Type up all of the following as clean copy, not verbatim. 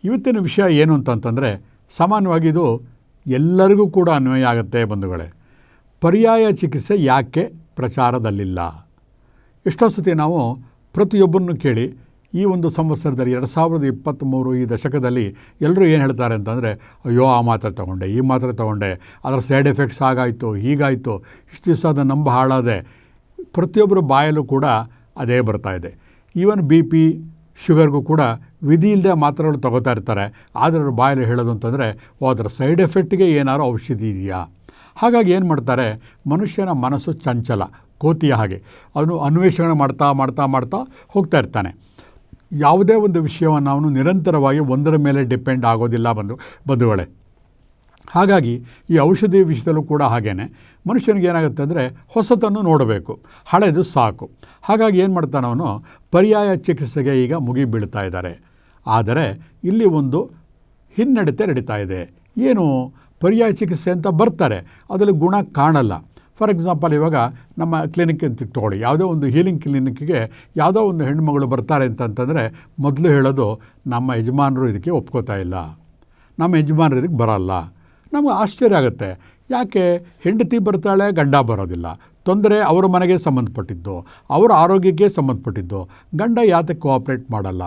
ಇವತ್ತಿನ ವಿಷಯ ಏನು ಅಂತಂತಂದರೆ ಸಾಮಾನ್ಯವಾಗಿ ಇದು ಎಲ್ಲರಿಗೂ ಕೂಡ ಅನ್ವಯ ಆಗುತ್ತೆ ಬಂಧುಗಳೇ. ಪರ್ಯಾಯ ಚಿಕಿತ್ಸೆ ಯಾಕೆ ಪ್ರಚಾರದಲ್ಲಿಲ್ಲ? ಎಷ್ಟೋ ಸತಿ ನಾವು ಪ್ರತಿಯೊಬ್ಬರನ್ನು ಕೇಳಿ ಈ ಒಂದು ಸಂವತ್ಸರದಲ್ಲಿ 2023 ಈ ದಶಕದಲ್ಲಿ ಎಲ್ಲರೂ ಏನು ಹೇಳ್ತಾರೆ ಅಂತಂದರೆ, ಅಯ್ಯೋ ಆ ಮಾತ್ರೆ ತೊಗೊಂಡೆ, ಈ ಮಾತ್ರೆ ತೊಗೊಂಡೆ, ಅದರ ಸೈಡ್ ಎಫೆಕ್ಟ್ಸ್ ಆಗಾಯಿತು, ಹೀಗಾಯಿತು, ಇಷ್ಟು ದಿವಸ ಅದು ನಂಬ ಹಾಳಾದೆ. ಪ್ರತಿಯೊಬ್ಬರ ಬಾಯಲ್ಲೂ ಕೂಡ ಅದೇ ಬರ್ತಾಯಿದೆ. ಈವನ್ BP ಶುಗರ್ಗೂ ಕೂಡ ವಿಧಿ ಇಲ್ಲದೆ ಮಾತ್ರೆಗಳು ತೊಗೋತಾ ಇರ್ತಾರೆ. ಆದರೆ ಅವ್ರ ಬಾಯಲ್ಲಿ ಹೇಳೋದು ಅಂತಂದರೆ ಅದರ ಸೈಡ್ ಎಫೆಕ್ಟ್ಗೆ ಏನಾದ್ರು ಔಷಧಿ ಇದೆಯಾ? ಹಾಗಾಗಿ ಏನು ಮಾಡ್ತಾರೆ, ಮನುಷ್ಯನ ಮನಸ್ಸು ಚಂಚಲ, ಕೋತಿಯ ಹಾಗೆ ಅವನು ಅನ್ವೇಷಣೆ ಮಾಡ್ತಾ ಹೋಗ್ತಾ ಇರ್ತಾನೆ. ಯಾವುದೇ ಒಂದು ವಿಷಯವನ್ನು ಅವನು ನಿರಂತರವಾಗಿ ಒಂದರ ಮೇಲೆ ಡಿಪೆಂಡ್ ಆಗೋದಿಲ್ಲ ಬಂಧುಗಳೇ. ಹಾಗಾಗಿ ಈ ಔಷಧಿ ವಿಷಯದಲ್ಲೂ ಕೂಡ ಹಾಗೇ ಮನುಷ್ಯನಿಗೆ ಏನಾಗುತ್ತೆ ಅಂದರೆ ಹೊಸತನ್ನು ನೋಡಬೇಕು, ಹಳೆಯದು ಸಾಕು. ಹಾಗಾಗಿ ಏನು ಮಾಡ್ತಾನೆ ಅವನು, ಪರ್ಯಾಯ ಚಿಕಿತ್ಸೆಗೆ ಈಗ ಮುಗಿ ಬೀಳ್ತಾ ಇದ್ದಾರೆ. ಆದರೆ ಇಲ್ಲಿ ಒಂದು ಹಿನ್ನಡೆತೆ ನಡೀತಾ ಇದೆ. ಏನು, ಪರ್ಯಾಯ ಚಿಕಿತ್ಸೆ ಅಂತ ಬರ್ತಾರೆ, ಅದರಲ್ಲಿ ಗುಣ ಕಾಣಲ್ಲ. ಫಾರ್ ಎಕ್ಸಾಂಪಲ್, ಇವಾಗ ನಮ್ಮ ಕ್ಲಿನಿಕ್ ಅಂತ ತೊಗೊಳ್ಳಿ, ಯಾವುದೋ ಒಂದು ಹೀಲಿಂಗ್ ಕ್ಲಿನಿಕ್ಕಿಗೆ ಯಾವುದೋ ಒಂದು ಹೆಣ್ಣುಮಗಳು ಬರ್ತಾರೆ ಅಂತಂತಂದರೆ ಮೊದಲು ಹೇಳೋದು, ನಮ್ಮ ಯಜಮಾನರು ಇದಕ್ಕೆ ಒಪ್ಕೋತಾ ಇಲ್ಲ, ನಮ್ಮ ಯಜಮಾನರು ಇದಕ್ಕೆ ಬರೋಲ್ಲ. ನಮಗೆ ಆಶ್ಚರ್ಯ ಆಗುತ್ತೆ, ಯಾಕೆ ಹೆಂಡತಿ ಬರ್ತಾಳೆ, ಗಂಡ ಬರೋದಿಲ್ಲ, ತೊಂದರೆ ಅವರ ಮನೆಗೆ ಸಂಬಂಧಪಟ್ಟಿದ್ದು, ಅವರ ಆರೋಗ್ಯಕ್ಕೆ ಸಂಬಂಧಪಟ್ಟಿದ್ದು, ಗಂಡ ಯಾತಕ್ಕೆ ಕೋಆಪ್ರೇಟ್ ಮಾಡಲ್ಲ?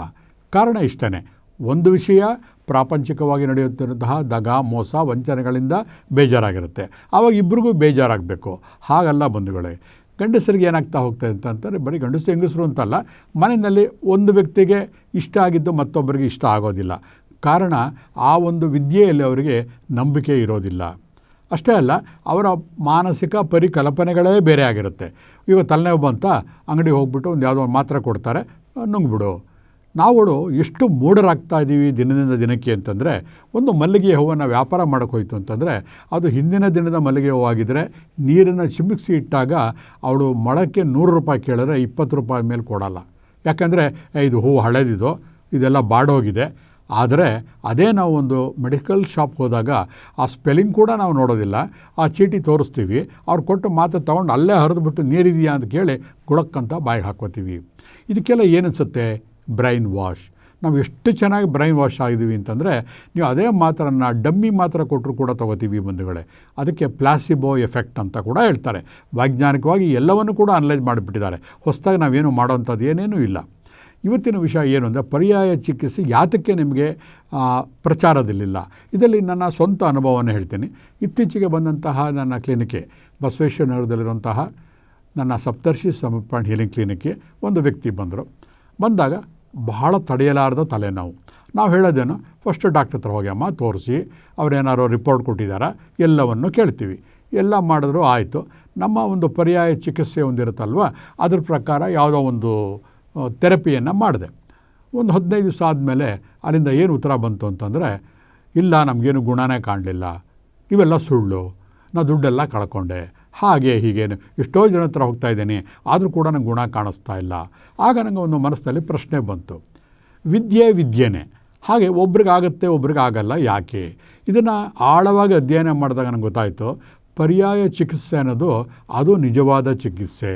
ಕಾರಣ ಇಷ್ಟೇ, ಒಂದು ವಿಷಯ ಪ್ರಾಪಂಚಿಕವಾಗಿ ನಡೆಯುತ್ತಿರುವಂತಹ ದಗ, ಮೋಸ, ವಂಚನೆಗಳಿಂದ ಬೇಜಾರಾಗಿರುತ್ತೆ. ಆವಾಗ ಇಬ್ಬರಿಗೂ ಬೇಜಾರಾಗಬೇಕು. ಹಾಗಲ್ಲ ಬಂಧುಗಳೇ. ಗಂಡಸರಿಗೆ ಏನಾಗ್ತಾ ಹೋಗ್ತದೆ ಅಂತಂದರೆ, ಬರೀ ಗಂಡಸರು ಹೆಂಗಸರು ಅಂತಲ್ಲ, ಮನೆಯಲ್ಲಿ ಒಂದು ವ್ಯಕ್ತಿಗೆ ಇಷ್ಟ ಆಗಿದ್ದು ಮತ್ತೊಬ್ಬರಿಗೆ ಇಷ್ಟ ಆಗೋದಿಲ್ಲ. ಕಾರಣ ಆ ಒಂದು ವಿದ್ಯೆಯಲ್ಲಿ ಅವರಿಗೆ ನಂಬಿಕೆ ಇರೋದಿಲ್ಲ. ಅಷ್ಟೇ ಅಲ್ಲ, ಅವರ ಮಾನಸಿಕ ಪರಿಕಲ್ಪನೆಗಳೇ ಬೇರೆ ಆಗಿರುತ್ತೆ. ಈಗ ತಲೆನೋವು ಬಂತ ಅಂಗಡಿಗೆ ಹೋಗ್ಬಿಟ್ಟು ಒಂದು ಯಾವುದೋ ಒಂದು ಮಾತ್ರೆ ಕೊಡ್ತಾರೆ, ನುಂಗ್ಬಿಡು. ನಾವುಗಳು ಎಷ್ಟು ಮೂಢರಾಗ್ತಾ ಇದ್ದೀವಿ ದಿನದಿಂದ ದಿನಕ್ಕೆ ಅಂತಂದರೆ, ಒಂದು ಮಲ್ಲಿಗೆ ಹೂವನ್ನು ವ್ಯಾಪಾರ ಮಾಡೋಕ್ಕೆ ಹೋಯಿತು ಅಂತಂದರೆ, ಅದು ಹಿಂದಿನ ದಿನದ ಮಲ್ಲಿಗೆ ಹೂವಾಗಿದ್ದರೆ ನೀರನ್ನು ಚಿಮುಕಿಸಿ ಇಟ್ಟಾಗ ಅವಳು ಮೊಳಕ್ಕೆ 100 ರೂಪಾಯಿ ಕೇಳಿದ್ರೆ 20 ರೂಪಾಯಿ ಮೇಲೆ ಕೊಡಲ್ಲ. ಯಾಕಂದರೆ ಇದು ಹೂವು ಹಳೆದಿದು, ಇದೆಲ್ಲ ಬಾಡೋಗಿದೆ. ಆದರೆ ಅದೇ ನಾವು ಒಂದು ಮೆಡಿಕಲ್ ಶಾಪ್ಗೆ ಹೋದಾಗ ಆ ಸ್ಪೆಲ್ಲಿಂಗ್ ಕೂಡ ನಾವು ನೋಡೋದಿಲ್ಲ, ಆ ಚೀಟಿ ತೋರಿಸ್ತೀವಿ, ಅವ್ರು ಕೊಟ್ಟು ಮಾತ್ರೆ ತೊಗೊಂಡು ಅಲ್ಲೇ ಹರಿದ್ಬಿಟ್ಟು ನೀರಿದೆಯಾ ಅಂತ ಕೇಳಿ ಗುಳಕ್ಕಂತ ಬಾಯಿಗೆ ಹಾಕ್ಕೋತೀವಿ. ಇದಕ್ಕೆಲ್ಲ ಏನನ್ಸುತ್ತೆ? Brain wash. ನಾವು ಎಷ್ಟು ಚೆನ್ನಾಗಿ ಬ್ರೈನ್ ವಾಶ್ ಆಗಿದ್ದೀವಿ ಅಂತಂದರೆ, ನೀವು ಅದೇ ಮಾತ್ರನ್ನು ಡಮ್ಮಿ ಮಾತ್ರ ಕೊಟ್ಟರು ಕೂಡ ತೊಗೋತೀವಿ ಬಂಧುಗಳೇ. ಅದಕ್ಕೆ ಪ್ಲಾಸಿಬೋ ಎಫೆಕ್ಟ್ ಅಂತ ಕೂಡ ಹೇಳ್ತಾರೆ. ವೈಜ್ಞಾನಿಕವಾಗಿ ಎಲ್ಲವನ್ನು ಕೂಡ ಅನಲೈಸ್ ಮಾಡಿಬಿಟ್ಟಿದ್ದಾರೆ. ಹೊಸದಾಗಿ ನಾವೇನು ಮಾಡೋವಂಥದ್ದು ಏನೇನೂ ಇಲ್ಲ. ಇವತ್ತಿನ ವಿಷಯ ಏನು ಅಂದರೆ, ಪರ್ಯಾಯ ಚಿಕಿತ್ಸೆ ಯಾತಕ್ಕೆ ನಿಮಗೆ ಪ್ರಚಾರದಲ್ಲಿಲ್ಲ? ಇದರಲ್ಲಿ ನನ್ನ ಸ್ವಂತ ಅನುಭವವನ್ನು ಹೇಳ್ತೀನಿ. ಇತ್ತೀಚೆಗೆ ಬಂದಂತಹ ನನ್ನ ಕ್ಲಿನಿಕ್ಗೆ, ಬಸವೇಶ್ವರ ನಗರದಲ್ಲಿರುವಂತಹ ನನ್ನ ಸಪ್ತರ್ಷಿ ಸಮರ್ಪಣ ಹೀಲಿಂಗ್ ಕ್ಲಿನಿಕ್ಗೆ ಒಂದು ವ್ಯಕ್ತಿ ಬಂದಾಗ ಬಹಳ ತಡೆಯಲಾರದ ತಲೆನೋವು. ನಾವು ಹೇಳೋದೇನು, ಫಸ್ಟ್ ಡಾಕ್ಟರ್ ಹತ್ರ ಹೋಗಿ ಅಮ್ಮ ತೋರಿಸಿ, ಅವರೇನಾರು ರಿಪೋರ್ಟ್ ಕೊಟ್ಟಿದ್ದಾರಾ ಎಲ್ಲವನ್ನು ಕೇಳ್ತೀವಿ. ಎಲ್ಲ ಮಾಡಿದ್ರು ಆಯಿತು. ನಮ್ಮ ಒಂದು ಪರ್ಯಾಯ ಚಿಕಿತ್ಸೆ ಒಂದಿರುತ್ತಲ್ವ, ಅದ್ರ ಪ್ರಕಾರ ಯಾವುದೋ ಒಂದು ಥೆರಪಿಯನ್ನು ಮಾಡಿದೆ. ಒಂದು 15 ದಿವಸ ಆದಮೇಲೆ ಅಲ್ಲಿಂದ ಏನು ಉತ್ತರ ಬಂತು ಅಂತಂದರೆ, ಇಲ್ಲ ನಮಗೇನು ಗುಣನೇ ಕಾಣಲಿಲ್ಲ, ಇವೆಲ್ಲ ಸುಳ್ಳು, ನಾನು ದುಡ್ಡೆಲ್ಲ ಕಳ್ಕೊಂಡೆ, ಹಾಗೆ ಹೀಗೇನು ಎಷ್ಟೋ ಜನ ಹತ್ರ ಹೋಗ್ತಾ ಇದ್ದೀನಿ, ಆದರೂ ಕೂಡ ನಂಗೆ ಗುಣ ಕಾಣಿಸ್ತಾ ಇಲ್ಲ. ಆಗ ನನಗೆ ಒಂದು ಮನಸ್ಸಿನಲ್ಲಿ ಪ್ರಶ್ನೆ ಬಂತು, ವಿದ್ಯೆನೇ ಹಾಗೆ ಒಬ್ರಿಗಾಗುತ್ತೆ ಒಬ್ರಿಗಾಗಲ್ಲ, ಯಾಕೆ? ಇದನ್ನು ಆಳವಾಗಿ ಅಧ್ಯಯನ ಮಾಡಿದಾಗ ನನಗೆ ಗೊತ್ತಾಯಿತು, ಪರ್ಯಾಯ ಚಿಕಿತ್ಸೆ ಅನ್ನೋದು ಅದು ನಿಜವಾದ ಚಿಕಿತ್ಸೆ.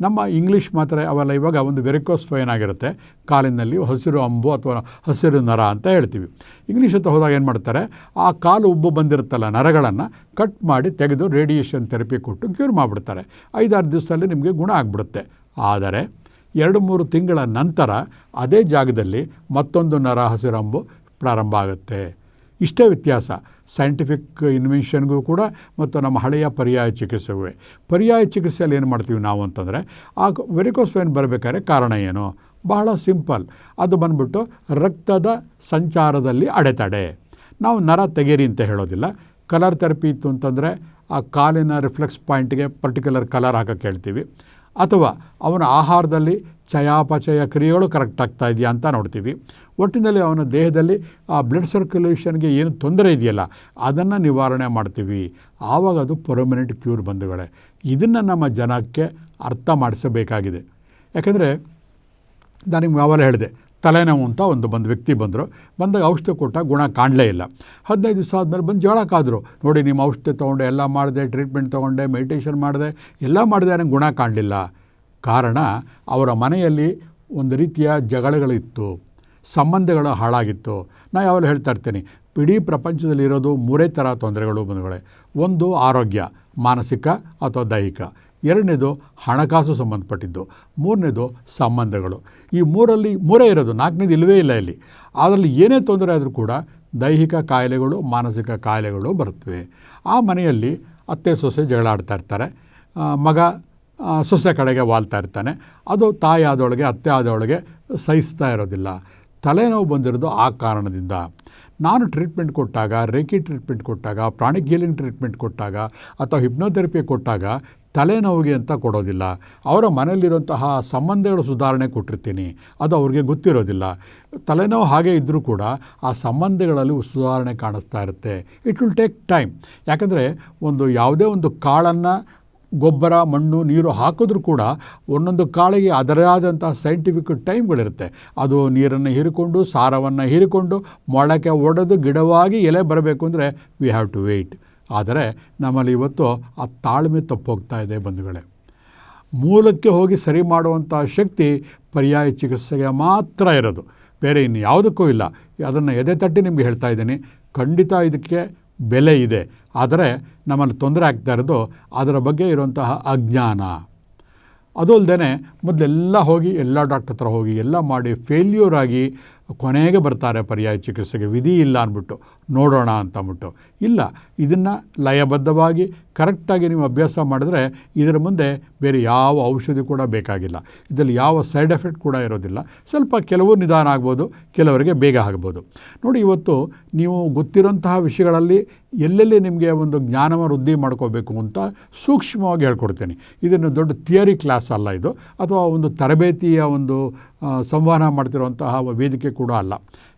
ನಮ್ಮ ಇಂಗ್ಲೀಷ್ ಮಾತ್ರೆ ಅವೆಲ್ಲ ಇವಾಗ ಒಂದು ವೆರಿಕೋಸ್ ಫೈನ್ ಆಗಿರುತ್ತೆ, ಕಾಲಿನಲ್ಲಿ ಹಸಿರು ಅಂಬು ಅಥವಾ ಹಸಿರು ನರ ಅಂತ ಹೇಳ್ತೀವಿ. ಇಂಗ್ಲೀಷ್ ಹತ್ರ ಹೋದಾಗ ಏನು ಮಾಡ್ತಾರೆ, ಆ ಕಾಲು ಉಬ್ಬು ಬಂದಿರುತ್ತಲ್ಲ ನರಗಳನ್ನು ಕಟ್ ಮಾಡಿ ತೆಗೆದು ರೇಡಿಯೇಷನ್ ಥೆರಪಿ ಕೊಟ್ಟು ಕ್ಯೂರ್ ಮಾಡಿಬಿಡ್ತಾರೆ. 5-6 ದಿವಸದಲ್ಲಿ ನಿಮಗೆ ಗುಣ ಆಗಿಬಿಡುತ್ತೆ. ಆದರೆ 2-3 ತಿಂಗಳ ನಂತರ ಅದೇ ಜಾಗದಲ್ಲಿ ಮತ್ತೊಂದು ನರ ಹಸಿರಂಬು ಪ್ರಾರಂಭ ಆಗುತ್ತೆ. ಇಷ್ಟೇ ವ್ಯತ್ಯಾಸ ಸೈಂಟಿಫಿಕ್ ಇನ್ವೆನ್ಷನ್ಗೂ ಕೂಡ ಮತ್ತು ನಮ್ಮ ಹಳೆಯ ಪರ್ಯಾಯ ಚಿಕಿತ್ಸೆಗೂ. ಪರ್ಯಾಯ ಚಿಕಿತ್ಸೆಯಲ್ಲಿ ಏನು ಮಾಡ್ತೀವಿ ನಾವು ಅಂತಂದರೆ, ಆ ವೆರಿಕೋಸ್ ವೆಯಿನ್ ಬರಬೇಕಾದ್ರೆ ಕಾರಣ ಏನು? ಬಹಳ ಸಿಂಪಲ್. ಅದು ಬಂದ್ಬಿಟ್ಟು ರಕ್ತದ ಸಂಚಾರದಲ್ಲಿ ಅಡೆತಡೆ. ನಾವು ನರ ತೆಗೀರಿ ಅಂತ ಹೇಳೋದಿಲ್ಲ. ಕಲರ್ ಥೆರಪಿ ಇತ್ತು ಅಂತಂದರೆ ಆ ಕಾಲಿನ ರಿಫ್ಲೆಕ್ಸ್ ಪಾಯಿಂಟ್ಗೆ ಪರ್ಟಿಕ್ಯುಲರ್ ಕಲರ್ ಹಾಕೋಕ್ಕೆ ಹೇಳ್ತೀವಿ. ಅಥವಾ ಅವನ ಆಹಾರದಲ್ಲಿ ಚಯಾಪಚಯ ಕ್ರಿಯೆಗಳು ಕರೆಕ್ಟ್ ಆಗ್ತಾ ಇದೆಯಾ ಅಂತ ನೋಡ್ತೀವಿ. ಒಟ್ಟಿನಲ್ಲಿ ಅವನ ದೇಹದಲ್ಲಿ ಆ ಬ್ಲಡ್ ಸರ್ಕ್ಯುಲೇಷನ್ಗೆ ಏನು ತೊಂದರೆ ಇದೆಯಲ್ಲ ಅದನ್ನು ನಿವಾರಣೆ ಮಾಡ್ತೀವಿ. ಆವಾಗ ಅದು ಪರ್ಮನೆಂಟ್ ಕ್ಯೂರ್ ಬಂಧುಗಳೇ. ಇದನ್ನು ನಮ್ಮ ಜನಕ್ಕೆ ಅರ್ಥ ಮಾಡಿಸಬೇಕಾಗಿದೆ. ಯಾಕಂದರೆ ನಾನು ನಿಮ್ಗೆ ಯಾವಾಗ ಹೇಳಿದೆ, ತಲೆನೋವು ಅಂತ ಒಂದು ವ್ಯಕ್ತಿ ಬಂದಾಗ ಔಷಧಿ ಕೊಟ್ಟ ಗುಣ ಕಾಣಲೇ ಇಲ್ಲ. 15 ದಿವಸ ಆದಮೇಲೆ ಬಂದು ಜಗಳಕ್ಕಾದರು, ನೋಡಿ ನಿಮ್ಮ ಔಷಧಿ ತೊಗೊಂಡೆ, ಎಲ್ಲ ಮಾಡಿದೆ, ಟ್ರೀಟ್ಮೆಂಟ್ ತೊಗೊಂಡೆ, ಮೆಡಿಟೇಷನ್ ಮಾಡಿದೆ, ಎಲ್ಲ ಮಾಡಿದೆ, ನನಗೆ ಗುಣ ಕಾಣಲಿಲ್ಲ. ಕಾರಣ ಅವರ ಮನೆಯಲ್ಲಿ ಒಂದು ರೀತಿಯ ಜಗಳಗಳಿತ್ತು, ಸಂಬಂಧಗಳು ಹಾಳಾಗಿತ್ತು. ನಾನು ಯಾವಾಗಲೂ ಹೇಳ್ತಾ ಇರ್ತೀನಿ, ಇಡೀ ಪ್ರಪಂಚದಲ್ಲಿರೋದು 3 ಥರ ತೊಂದರೆಗಳು ಬಂಧುಗಳೇ. ಒಂದು ಆರೋಗ್ಯ, ಮಾನಸಿಕ ಅಥವಾ ದೈಹಿಕ. 2ನೇದು ಹಣಕಾಸು ಸಂಬಂಧಪಟ್ಟಿದ್ದು. 3ನೇದು ಸಂಬಂಧಗಳು. ಈ 3 ಇರೋದು, 4ನೇದು ಇಲ್ಲವೇ ಇಲ್ಲ ಇಲ್ಲಿ. ಅದರಲ್ಲಿ ಏನೇ ತೊಂದರೆ ಆದರೂ ಕೂಡ ದೈಹಿಕ ಕಾಯಿಲೆಗಳು, ಮಾನಸಿಕ ಕಾಯಿಲೆಗಳು ಬರುತ್ತವೆ. ಆ ಮನೆಯಲ್ಲಿ ಅತ್ತೆ ಸೊಸೆ ಜಗಳ ಆಡ್ತಾ ಇರ್ತಾರೆ, ಮಗ ಸೊಸೆ ಕಡೆಗೆ ವಾಲ್ತಾ ಇರ್ತಾನೆ. ಅದು ತಾಯಿ ಆದವಳಿಗೆ, ಅತ್ತೆ ಆದವಳಿಗೆ ಸಹಿಸ್ತಾ ಇರೋದಿಲ್ಲ. ತಲೆನೋವು ಬಂದಿರೋದು ಆ ಕಾರಣದಿಂದ. ನಾನು ಟ್ರೀಟ್ಮೆಂಟ್ ಕೊಟ್ಟಾಗ, ರೇಖಿ ಟ್ರೀಟ್ಮೆಂಟ್ ಕೊಟ್ಟಾಗ, ಪ್ರಾಣಿಕ್ ಹೀಲಿಂಗ್ ಟ್ರೀಟ್ಮೆಂಟ್ ಕೊಟ್ಟಾಗ ಅಥವಾ ಹಿಪ್ನೋಥೆರಪಿ ಕೊಟ್ಟಾಗ ತಲೆನೋವಿಗೆ ಅಂತ ಕೊಡೋದಿಲ್ಲ. ಅವರ ಮನೆಯಲ್ಲಿರುವಂತಹ ಸಂಬಂಧಗಳು ಸುಧಾರಣೆ ಕೊಟ್ಟಿರ್ತೀನಿ, ಅದು ಅವ್ರಿಗೆ ಗೊತ್ತಿರೋದಿಲ್ಲ. ತಲೆನೋವು ಹಾಗೆ ಇದ್ದರೂ ಕೂಡ ಆ ಸಂಬಂಧಗಳಲ್ಲಿ ಸುಧಾರಣೆ ಕಾಣಿಸ್ತಾ ಇರುತ್ತೆ. It will take time. ಯಾಕಂದರೆ ಯಾವುದೇ ಒಂದು ಕಾಳನ್ನು ಗೊಬ್ಬರ, ಮಣ್ಣು, ನೀರು ಹಾಕಿದ್ರೂ ಕೂಡ ಒಂದೊಂದು ಕಾಳಿಗೆ ಅದರೇ ಆದಂಥ ಸೈಂಟಿಫಿಕ್ ಟೈಮ್ಗಳಿರುತ್ತೆ. ಅದು ನೀರನ್ನು ಹೀರಿಕೊಂಡು, ಸಾರವನ್ನು ಹೀರಿಕೊಂಡು, ಮೊಳಕೆ ಒಡೆದು ಗಿಡವಾಗಿ ಎಲೆ ಬರಬೇಕು ಅಂದರೆ ವಿ ಹ್ಯಾವ್ ಟು ವೆಯ್ಟ್. ಆದರೆ ನಮ್ಮಲ್ಲಿ ಇವತ್ತು ಆ ತಾಳ್ಮೆ ತಪ್ಪೋಗ್ತಾ ಇದೆ ಬಂಧುಗಳೇ. ಮೂಲಕ್ಕೆ ಹೋಗಿ ಸರಿ ಮಾಡುವಂಥ ಶಕ್ತಿ ಪರ್ಯಾಯ ಚಿಕಿತ್ಸೆಗೆ ಮಾತ್ರ ಇರೋದು, ಬೇರೆ ಇನ್ನು ಯಾವುದಕ್ಕೂ ಇಲ್ಲ. ಅದನ್ನು ಎದೆ ತಟ್ಟಿ ನಿಮಗೆ ಹೇಳ್ತಾ ಇದ್ದೀನಿ, ಖಂಡಿತ ಇದಕ್ಕೆ ಬೆಲೆ ಇದೆ. ಆದರೆ ನಮ್ಮಲ್ಲಿ ತೊಂದರೆ ಆಗ್ತಾ ಇರೋದು ಅದರ ಬಗ್ಗೆ ಇರುವಂತಹ ಅಜ್ಞಾನ. ಅದು ಅಲ್ಲದೆ ಮೊದಲೆಲ್ಲ ಹೋಗಿ ಎಲ್ಲ ಡಾಕ್ಟರ್ ಹತ್ರ ಹೋಗಿ ಎಲ್ಲ ಮಾಡಿ ಫೇಲ್ಯೂರ್ ಆಗಿ ಕೊನೆಗೆ ಬರ್ತಾರೆ ಪರ್ಯಾಯ ಚಿಕಿತ್ಸೆಗೆ. ವಿಧಿ ಇಲ್ಲ ಅಂದ್ಬಿಟ್ಟು, ನೋಡೋಣ ಅಂತಂದ್ಬಿಟ್ಟು. ಇಲ್ಲ, ಇದನ್ನು ಲಯಬದ್ಧವಾಗಿ ಕರೆಕ್ಟಾಗಿ ನೀವು ಅಭ್ಯಾಸ ಮಾಡಿದ್ರೆ ಇದರ ಮುಂದೆ ಬೇರೆ ಯಾವ ಔಷಧಿ ಕೂಡ ಬೇಕಾಗಿಲ್ಲ. ಇದರಲ್ಲಿ ಯಾವ ಸೈಡ್ ಎಫೆಕ್ಟ್ ಕೂಡ ಇರೋದಿಲ್ಲ. ಸ್ವಲ್ಪ ಕೆಲವು ನಿಧಾನ ಆಗ್ಬೋದು, ಕೆಲವರಿಗೆ ಬೇಗ ಆಗ್ಬೋದು. ನೋಡಿ, ಇವತ್ತು ನೀವು ಗೊತ್ತಿರೋಂತಹ ವಿಷಯಗಳಲ್ಲಿ ಎಲ್ಲೆಲ್ಲಿ ನಿಮಗೆ ಒಂದು ಜ್ಞಾನವ ವೃದ್ಧಿ ಮಾಡ್ಕೋಬೇಕು ಅಂತ ಸೂಕ್ಷ್ಮವಾಗಿ ಹೇಳ್ಕೊಡ್ತೇನೆ. ಇದನ್ನು ದೊಡ್ಡ ಥಿಯರಿ ಕ್ಲಾಸ್ ಅಲ್ಲ ಇದು, ಅಥವಾ ಒಂದು ತರಬೇತಿಯ ಒಂದು ಸಂವಹನ ಮಾಡ್ತಿರುವಂತಹ ವೇದಿಕೆ ಕೂಡ ಅಲ್ಲ.